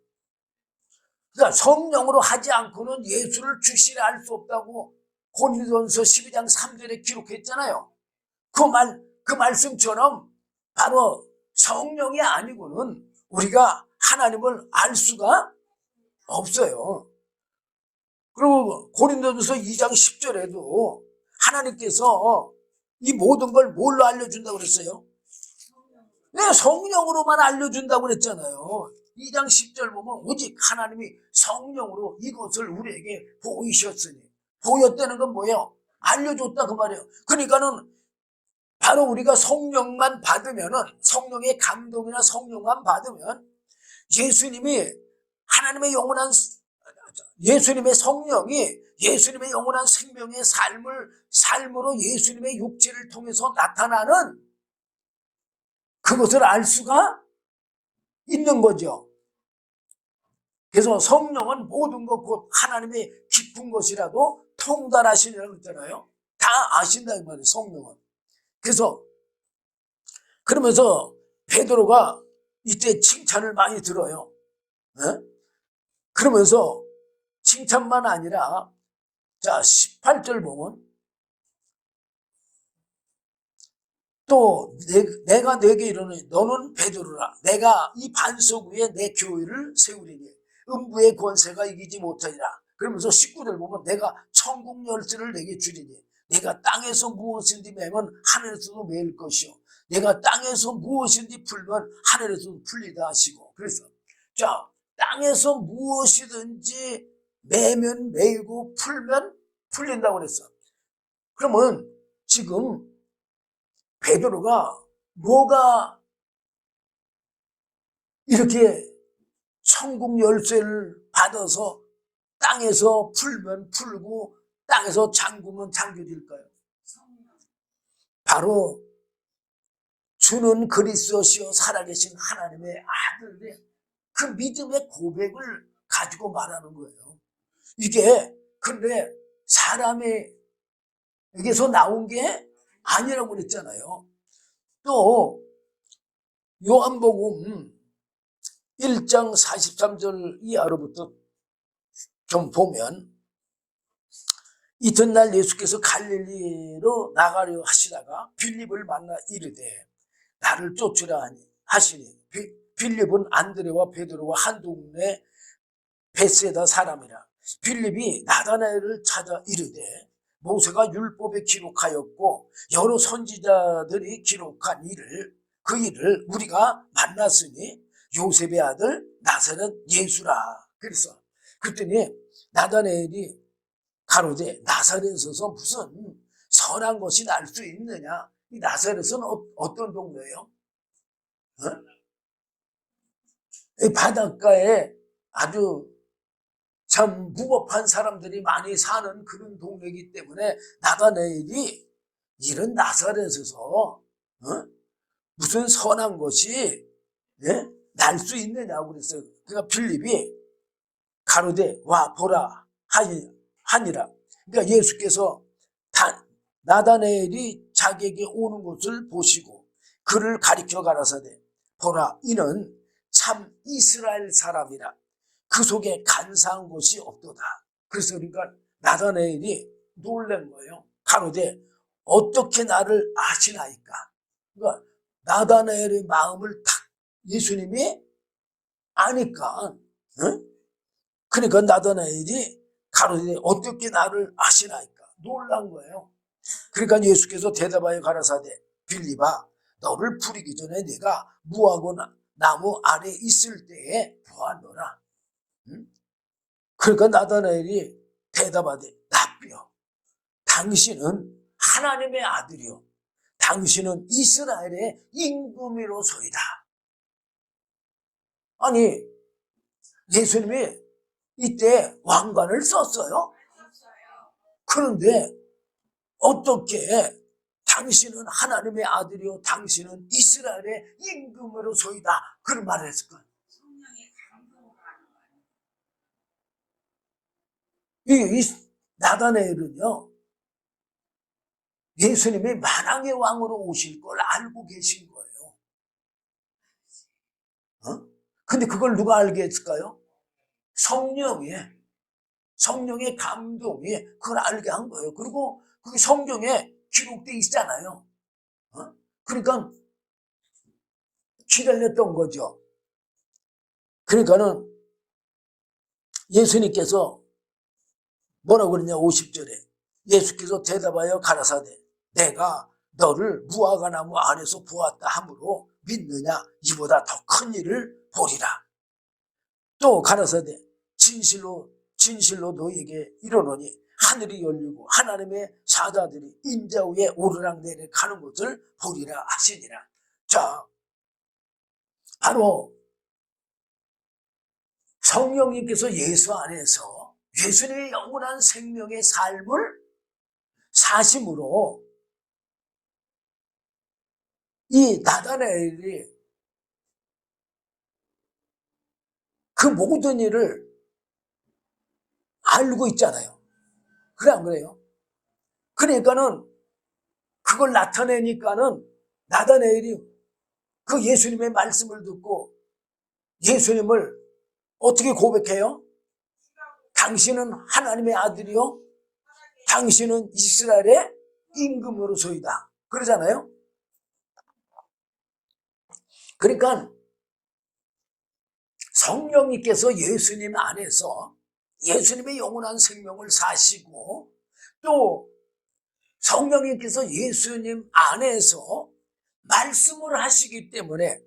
그러니까 성령으로 하지 않고는 예수를 주시라 알 수 없다고 고린도전서 12장 3절에 기록했잖아요. 그 말씀처럼 바로 성령이 아니고는 우리가 하나님을 알 수가 없어요. 그리고 고린도전서 2장 10절에도 하나님께서 이 모든 걸 뭘로 알려준다고 그랬어요? 네, 성령으로만 알려준다고 그랬잖아요. 2장 10절 보면 오직 하나님이 성령으로 이것을 우리에게 보이셨으니 보였다는 건 뭐예요? 알려줬다 그 말이에요. 그러니까는 바로 우리가 성령만 받으면은 성령의 감동이나 성령만 받으면 예수님이 하나님의 영원한 예수님의 성령이 예수님의 영원한 생명의 삶으로 예수님의 육체를 통해서 나타나는 그것을 알 수가 있는 거죠. 그래서 성령은 모든 것 곧 하나님의 깊은 것이라도 통달하시느라고 했잖아요. 다 아신다 이 말이에요. 성령은. 그래서 그러면서 베드로가 이때 칭찬을 많이 들어요. 그러면서 칭찬만 아니라 자 18절 보면 또 내가 내게 이르노니 너는 베드로라 내가 이 반석 위에 내 교회를 세우리니 음부의 권세가 이기지 못하리라. 그러면서 19절 보면 내가 천국 열쇠를 내게 주리니 내가 땅에서 무엇인지 매면 하늘에서도 매일 것이요 내가 땅에서 무엇인지 풀면 하늘에서도 풀리다 하시고 그래서 자 땅에서 무엇이든지 매면 매이고 풀면 풀린다고 그랬어. 그러면 지금 베드로가 뭐가 이렇게 천국 열쇠를 받아서 땅에서 풀면 풀고 땅에서 잠그면 잠겨질까요? 바로 주는 그리스도시요 살아계신 하나님의 아들의 그 믿음의 고백을 가지고 말하는 거예요. 이게 근데 사람이 여기서 나온 게 아니라고 그랬잖아요. 또 요한복음 1장 43절 이하로부터 좀 보면, 이튿날 예수께서 갈릴리로 나가려 하시다가 빌립을 만나 이르되 나를 쫓으라 하시니, 빌립은 안드레와 베드로와 한 동네 베세다 사람이라. 빌립이 나다나엘을 찾아 이르되 모세가 율법에 기록하였고 여러 선지자들이 기록한 그 일을 우리가 만났으니 요셉의 아들 나사렛 예수라. 그래서 그랬더니 나다나엘이 가로되 나사렛에서 무슨 선한 것이 날 수 있느냐. 이 나사렛은 어떤 동네예요? 이 바닷가에 아주 참 무법한 사람들이 많이 사는 그런 동네이기 때문에 나다나엘이 이런 나사렛에서 무슨 선한 것이 날 수 있느냐고 그랬어요. 그러니까 빌립이 가로되 와 보라 하니라. 그러니까 예수께서 나다나엘이 자기에게 오는 것을 보시고 그를 가리켜 가라사대 보라 이는 참 이스라엘 사람이라. 그 속에 간사한 것이 없도다. 그래서 그러니까 나다나엘이 놀란 거예요. 가로되 어떻게 나를 아시나이까. 그러니까 나다나엘의 마음을 탁 예수님이 아니까. 그러니까 나다나엘이 가로되 어떻게 나를 아시나이까. 놀란 거예요. 그러니까 예수께서 대답하여 가라사대 빌립아 너를 부리기 전에 내가 무화과 나무 아래 있을 때에 보았노라. 그러니까 나다나엘이 대답하되 납비여 당신은 하나님의 아들이요 당신은 이스라엘의 임금이로소이다. 아니 예수님이 이때 왕관을 썼어요. 그런데 어떻게 당신은 하나님의 아들이요 당신은 이스라엘의 임금으로소이다 그런 말을 했을까요? 이 나다나엘은요 예수님이 만왕의 왕으로 오실 걸 알고 계신 거예요. 근데 그걸 누가 알게 했을까요? 성령의 감동이 그걸 알게 한 거예요. 그리고 그게 성경에 기록돼 있잖아요. 그러니까 기다렸던 거죠. 그러니까는 예수님께서 뭐라고 그러냐 50절에 예수께서 대답하여 가라사대 내가 너를 무화과 나무 안에서 보았다 하므로 믿느냐 이보다 더 큰 일을 보리라. 또 가라사대 진실로 너에게 이르노니 하늘이 열리고 하나님의 사자들이 인자 위에 오르락내리락 하는 것을 보리라 하시니라. 자, 바로 성령님께서 예수 안에서 예수님의 영원한 생명의 삶을 사심으로 이 나다나엘이 그 모든 일을 알고 있잖아요. 그래 안 그래요? 그러니까는 그걸 나타내니까는 나다나엘이 그 예수님의 말씀을 듣고 예수님을 어떻게 고백해요? 당신은 하나님의 아들이요 당신은 이스라엘의 임금으로소이다 그러잖아요. 그러니까 성령님께서 예수님 안에서 예수님의 영원한 생명을 사시고 또 성령님께서 예수님 안에서 말씀을 하시기 때문에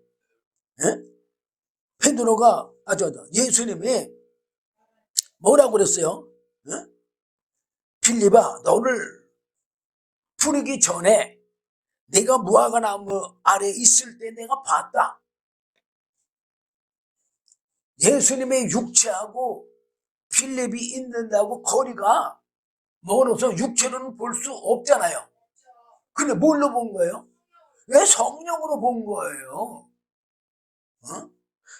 베드로가 예수님이 뭐라고 그랬어요? 빌립아 너를 부르기 전에 내가 무화과 나무 아래 있을 때 내가 봤다. 예수님의 육체하고 빌립이 있는다고 거리가 멀어서 육체로는 볼 수 없잖아요. 근데 뭘로 본 거예요? 왜 성령으로 본 거예요?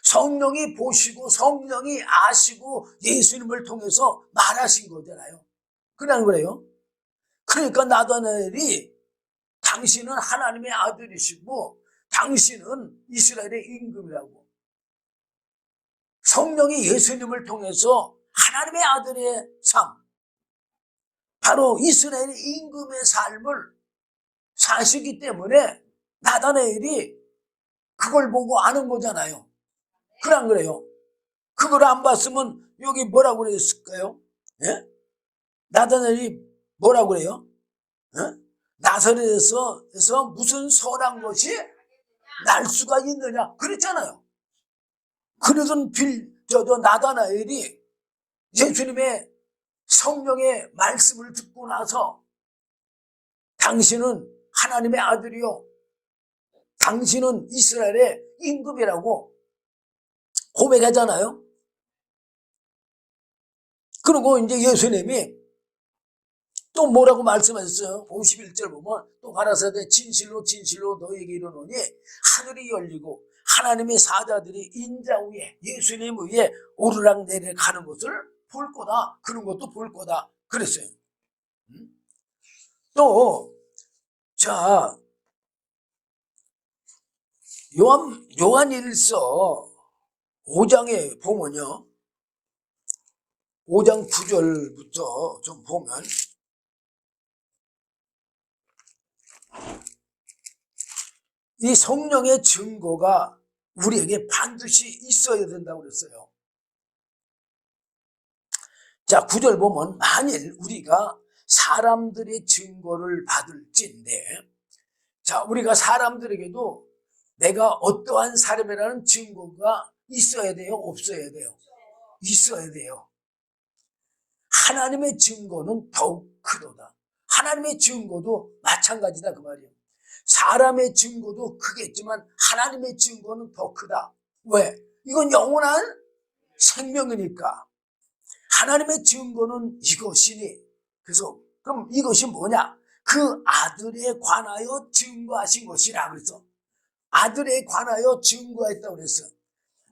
성령이 보시고 성령이 아시고 예수님을 통해서 말하신 거잖아요. 그냥 그래요. 그러니까 나다나엘이 당신은 하나님의 아들이시고 당신은 이스라엘의 임금이라고. 성령이 예수님을 통해서 하나님의 아들의 삶, 바로 이스라엘의 임금의 삶을 사시기 때문에 나다나엘이 그걸 보고 아는 거잖아요. 그래 안 그래요? 그걸 안 봤으면 여기 뭐라고 그랬을까요? 예? 나다나엘이 뭐라고 그래요? 예? 나사렛에서 무슨 선한 것이 날 수가 있느냐 그랬잖아요. 그러던 나다나엘이 예수님의 성령의 말씀을 듣고 나서 당신은 하나님의 아들이요, 당신은 이스라엘의 임금이라고 고백하잖아요. 그리고 이제 예수님이 또 뭐라고 말씀하셨어요? 51절 보면 또 가라사대 진실로 진실로 너에게 이르노니 하늘이 열리고 하나님의 사자들이 인자 위에 예수님 위에 오르락 내리락 가는 것을 볼 거다. 그런 것도 볼 거다. 그랬어요. 또 자, 요한일서 5장에 보면요, 5장 9절부터 좀 보면 이 성령의 증거가 우리에게 반드시 있어야 된다고 그랬어요. 자, 9절 보면 만일 우리가 사람들의 증거를 받을진데, 자, 우리가 사람들에게도 내가 어떠한 사람이라는 증거가 있어야 돼요? 없어야 돼요? 있어야 돼요. 하나님의 증거는 더욱 크도다. 하나님의 증거도 마찬가지다 그 말이에요. 사람의 증거도 크겠지만 하나님의 증거는 더 크다. 왜? 이건 영원한 생명이니까. 하나님의 증거는 이것이니, 그래서 그럼 이것이 뭐냐? 그 아들에 관하여 증거하신 것이라 그랬어. 아들에 관하여 증거했다고 그랬어.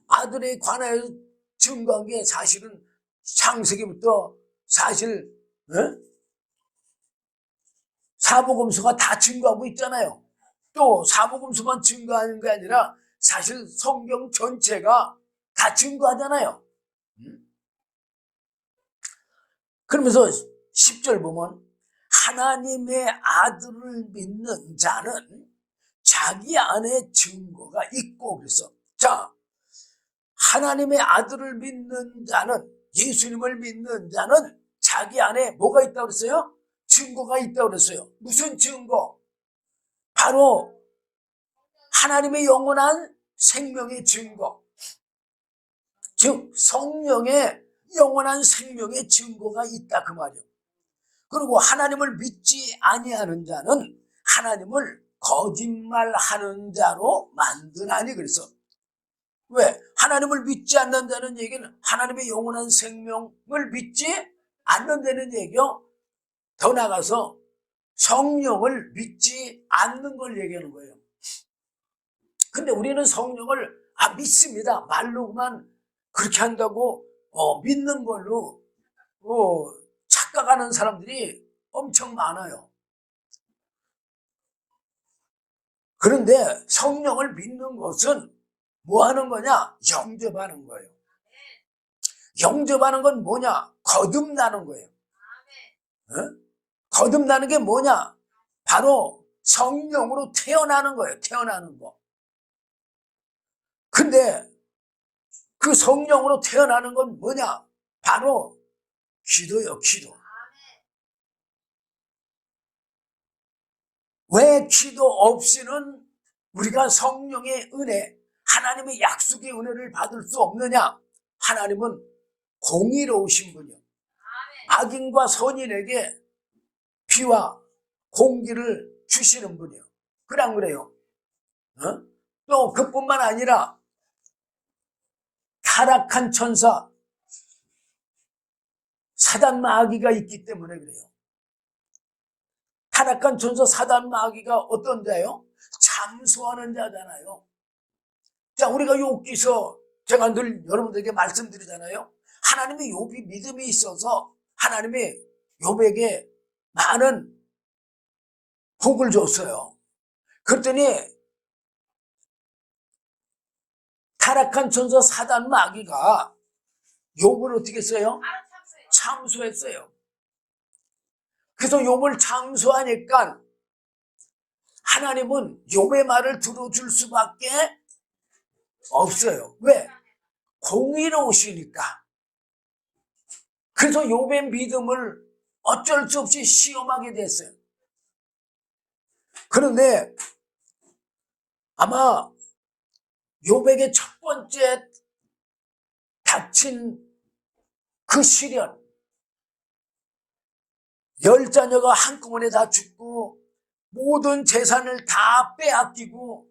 아들에 관하여 증거한 게 사실은 창세기부터 사실 사복음서가 다 증거하고 있잖아요. 또 사복음서만 증거하는 게 아니라 사실 성경 전체가 다 증거하잖아요. 그러면서 10절 보면 하나님의 아들을 믿는 자는 자기 안에 증거가 있고, 그래서 자, 하나님의 아들을 믿는 자는, 예수님을 믿는 자는 자기 안에 뭐가 있다고 그랬어요? 증거가 있다고 그랬어요. 무슨 증거? 바로 하나님의 영원한 생명의 증거, 즉 성령의 영원한 생명의 증거가 있다 그 말이에요. 그리고 하나님을 믿지 아니하는 자는 하나님을 거짓말하는 자로 만드나니, 그래서 왜? 하나님을 믿지 않는 자는 얘기는 하나님의 영원한 생명을 믿지 않는다는 얘기요. 더 나가서 성령을 믿지 않는 걸 얘기하는 거예요. 근데 우리는 성령을 믿습니다. 말로만 그렇게 한다고 믿는 걸로 착각하는 사람들이 엄청 많아요. 그런데 성령을 믿는 것은 뭐 하는 거냐? 영접하는 거예요. 영접하는 건 뭐냐? 거듭나는 거예요. 거듭나는 게 뭐냐? 바로 성령으로 태어나는 거예요. 태어나는 거. 근데 그 성령으로 태어나는 건 뭐냐? 바로 기도요, 기도. 왜 기도 없이는 우리가 성령의 은혜, 하나님의 약속의 은혜를 받을 수 없느냐? 하나님은 공의로우신 분이요, 악인과 선인에게 비와 공기를 주시는 분이요. 그래 안 그래요? 또 그뿐만 아니라 타락한 천사 사단 마귀가 있기 때문에 그래요. 타락한 천사 사단 마귀가 어떤 자예요? 참소하는 자잖아요. 자, 우리가 욥기서 제가 늘 여러분들에게 말씀드리잖아요. 하나님의 욥이 믿음이 있어서 하나님의 욥에게 많은 복을 줬어요. 그랬더니 타락한 천사 사단 마귀가 욥을 어떻게 했어요? 참소했어요. 그래서 욥을 참소하니까 하나님은 욥의 말을 들어줄 수밖에 없어요. 왜? 공의로우시니까. 그래서 욥의 믿음을 어쩔 수 없이 시험하게 됐어요. 그런데 아마 욥에게 첫 번째 닥친 그 시련, 10자녀가 한꺼번에 다 죽고 모든 재산을 다 빼앗기고,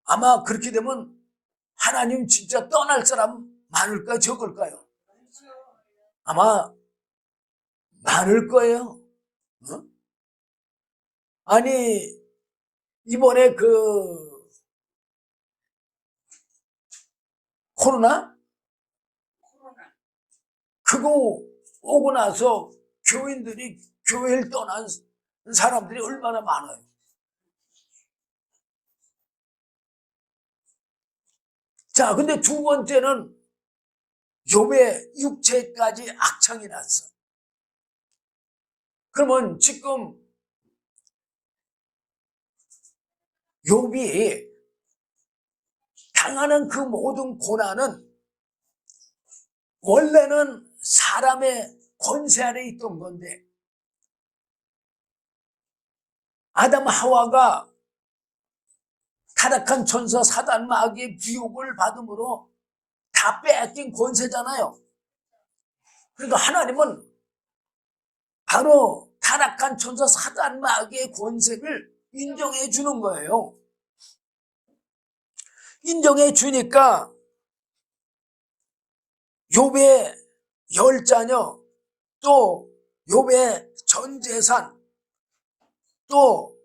아마 그렇게 되면 하나님 진짜 떠날 사람 많을까요? 적을까요? 아마 많을 거예요. 어? 아니, 이번에 코로나? 그거 오고 나서 교인들이 교회를 떠난 사람들이 얼마나 많아요. 자, 근데 두 번째는 욥의 육체까지 악창이 났어. 그러면 지금 욥이 당하는 그 모든 고난은 원래는 사람의 권세 아래 있던 건데, 아담 하와가 타락한 천사 사단 마귀의 비욕을 받음으로 다 빼앗긴 권세잖아요. 그러니까 하나님은 바로 타락한 천사 사단 마귀의 권세를 인정해 주는 거예요. 인정해 주니까 욥의 10자녀, 또 욥의 전 재산, 또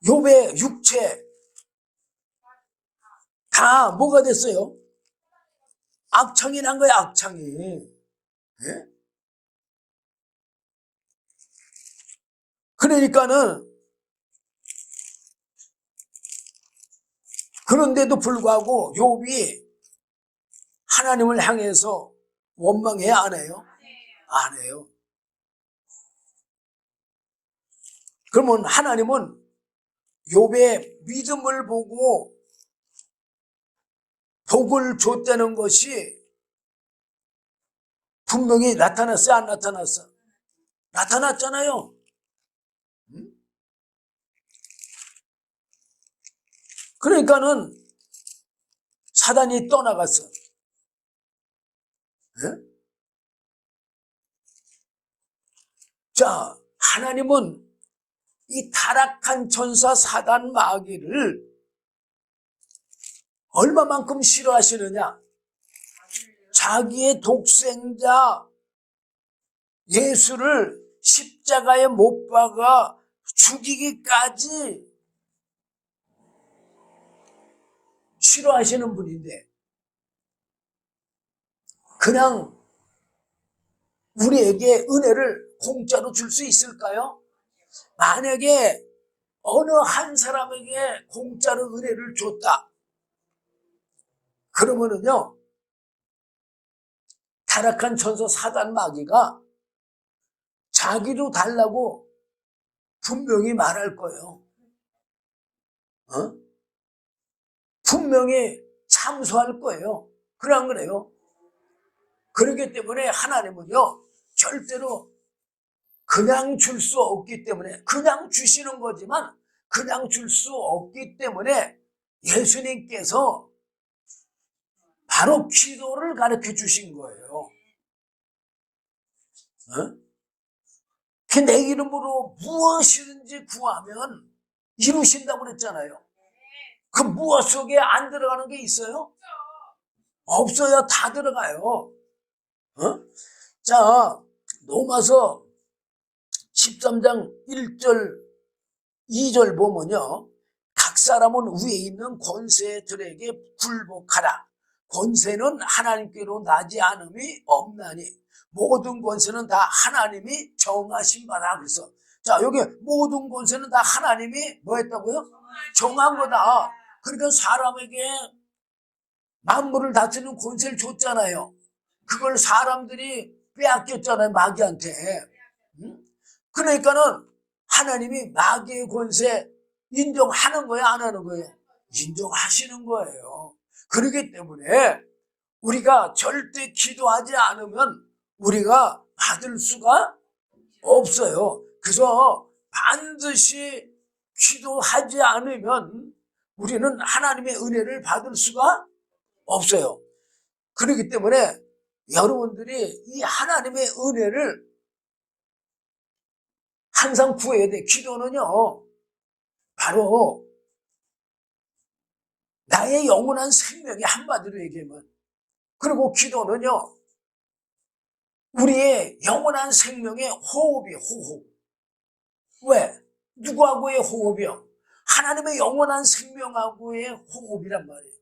욥의 육체 다 뭐가 됐어요? 악창이 난 거야, 악창이. 예? 그러니까는, 그런데도 불구하고 욥이 하나님을 향해서 원망해야 안 해요? 안 해요. 그러면 하나님은 욥의 믿음을 보고 복을 줬다는 것이 분명히 나타났어요, 안 나타났어? 나타났잖아요. 그러니까는 사단이 떠나갔어. 네? 자, 하나님은 이 타락한 천사 사단 마귀를 얼마만큼 싫어하시느냐? 자기의 독생자 예수를 십자가에 못 박아 죽이기까지 싫어하시는 분인데, 그냥 우리에게 은혜를 공짜로 줄 수 있을까요? 만약에 어느 한 사람에게 공짜로 은혜를 줬다, 그러면은요, 타락한 천사 사단 마귀가 자기도 달라고 분명히 말할 거예요. 분명히 참소할 거예요. 그래 안 그래요? 그렇기 때문에 하나님은요, 절대로 그냥 줄 수 없기 때문에, 그냥 주시는 거지만 그냥 줄 수 없기 때문에 예수님께서 바로 기도를 가르쳐 주신 거예요. 내 이름으로 무엇이든지 구하면 이루신다고 그랬잖아요. 그 무엇 속에 안 들어가는 게 있어요? 없어요. 다 들어가요. 자, 로마서 13장 1절 2절 보면요, 각 사람은 위에 있는 권세들에게 굴복하라. 권세는 하나님께로 나지 않음이 없나니 모든 권세는 다 하나님이 정하신 바라. 그래서 자, 여기 모든 권세는 다 하나님이 뭐 했다고요? 정한 거다. 그러니까 사람에게 만물을 다스리는 권세를 줬잖아요. 그걸 사람들이 빼앗겼잖아요, 마귀한테. 그러니까는 하나님이 마귀의 권세 인정하는 거예요, 안 하는 거예요? 인정하시는 거예요. 그렇기 때문에 우리가 절대 기도하지 않으면 우리가 받을 수가 없어요. 그래서 반드시 기도하지 않으면 우리는 하나님의 은혜를 받을 수가 없어요. 그렇기 때문에 여러분들이 이 하나님의 은혜를 항상 구해야 돼. 기도는요, 바로 나의 영원한 생명이, 한마디로 얘기하면. 그리고 기도는요, 우리의 영원한 생명의 호흡이에요, 호흡. 왜? 누구하고의 호흡이요? 하나님의 영원한 생명하고의 호흡이란 말이에요.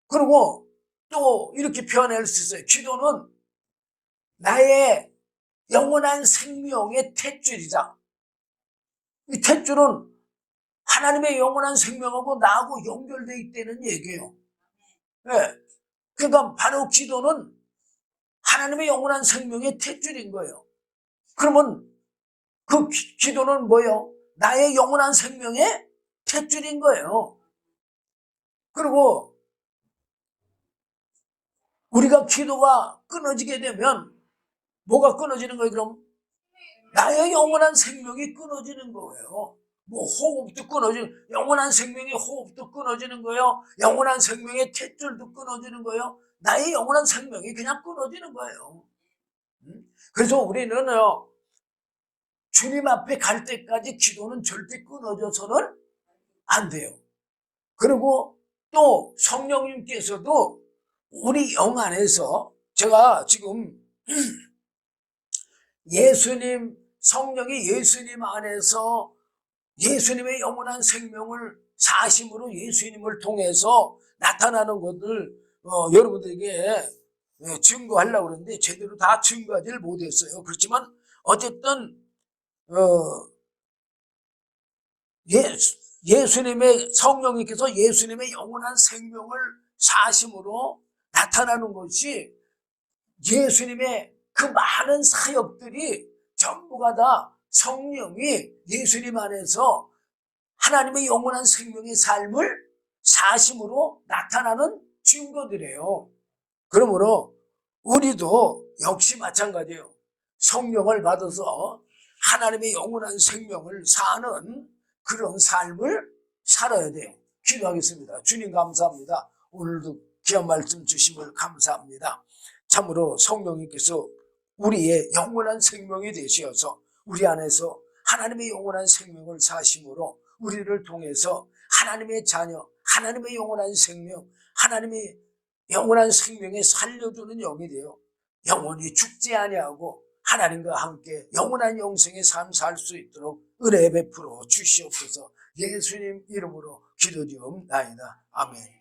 그리고 또 이렇게 표현할 수 있어요. 기도는 나의 영원한 생명의 탯줄이다. 이 탯줄은 하나님의 영원한 생명하고 나하고 연결되어 있다는 얘기예요. 네. 그러니까 바로 기도는 하나님의 영원한 생명의 탯줄인 거예요. 그러면 그 기도는 뭐예요? 나의 영원한 생명의 탯줄인 거예요. 그리고 우리가 기도가 끊어지게 되면 뭐가 끊어지는 거예요, 그럼? 나의 영원한 생명이 끊어지는 거예요. 뭐 호흡도 끊어지는, 영원한 생명의 호흡도 끊어지는 거예요. 영원한 생명의 탯줄도 끊어지는 거예요. 나의 영원한 생명이 그냥 끊어지는 거예요. 그래서 우리는요, 주님 앞에 갈 때까지 기도는 절대 끊어져서는 안 돼요. 그리고 또 성령님께서도 우리 영 안에서, 제가 지금 예수님, 성령이 예수님 안에서 예수님의 영원한 생명을 사심으로 예수님을 통해서 나타나는 것을 여러분들에게 증거하려고 그러는데 제대로 다 증거하지를 못했어요. 그렇지만 어쨌든 예수님의 성령님께서 예수님의 영원한 생명을 사심으로 나타나는 것이 예수님의 그 많은 사역들이 전부가 다 성령이 예수님 안에서 하나님의 영원한 생명의 삶을 사심으로 나타나는 증거들이에요. 그러므로 우리도 역시 마찬가지예요. 성령을 받아서 하나님의 영원한 생명을 사는 그런 삶을 살아야 돼요. 기도하겠습니다. 주님 감사합니다. 오늘도 귀한 말씀 주심을 감사합니다. 참으로 성령님께서 우리의 영원한 생명이 되시어서 우리 안에서 하나님의 영원한 생명을 사심으로 우리를 통해서 하나님의 자녀, 하나님의 영원한 생명, 하나님의 영원한 생명에 살려주는 영이 되어 영원히 죽지 아니하고 하나님과 함께 영원한 영생의 삶 살 수 있도록 은혜 베풀어 주시옵소서. 예수님 이름으로 기도드리옵나이다. 아멘.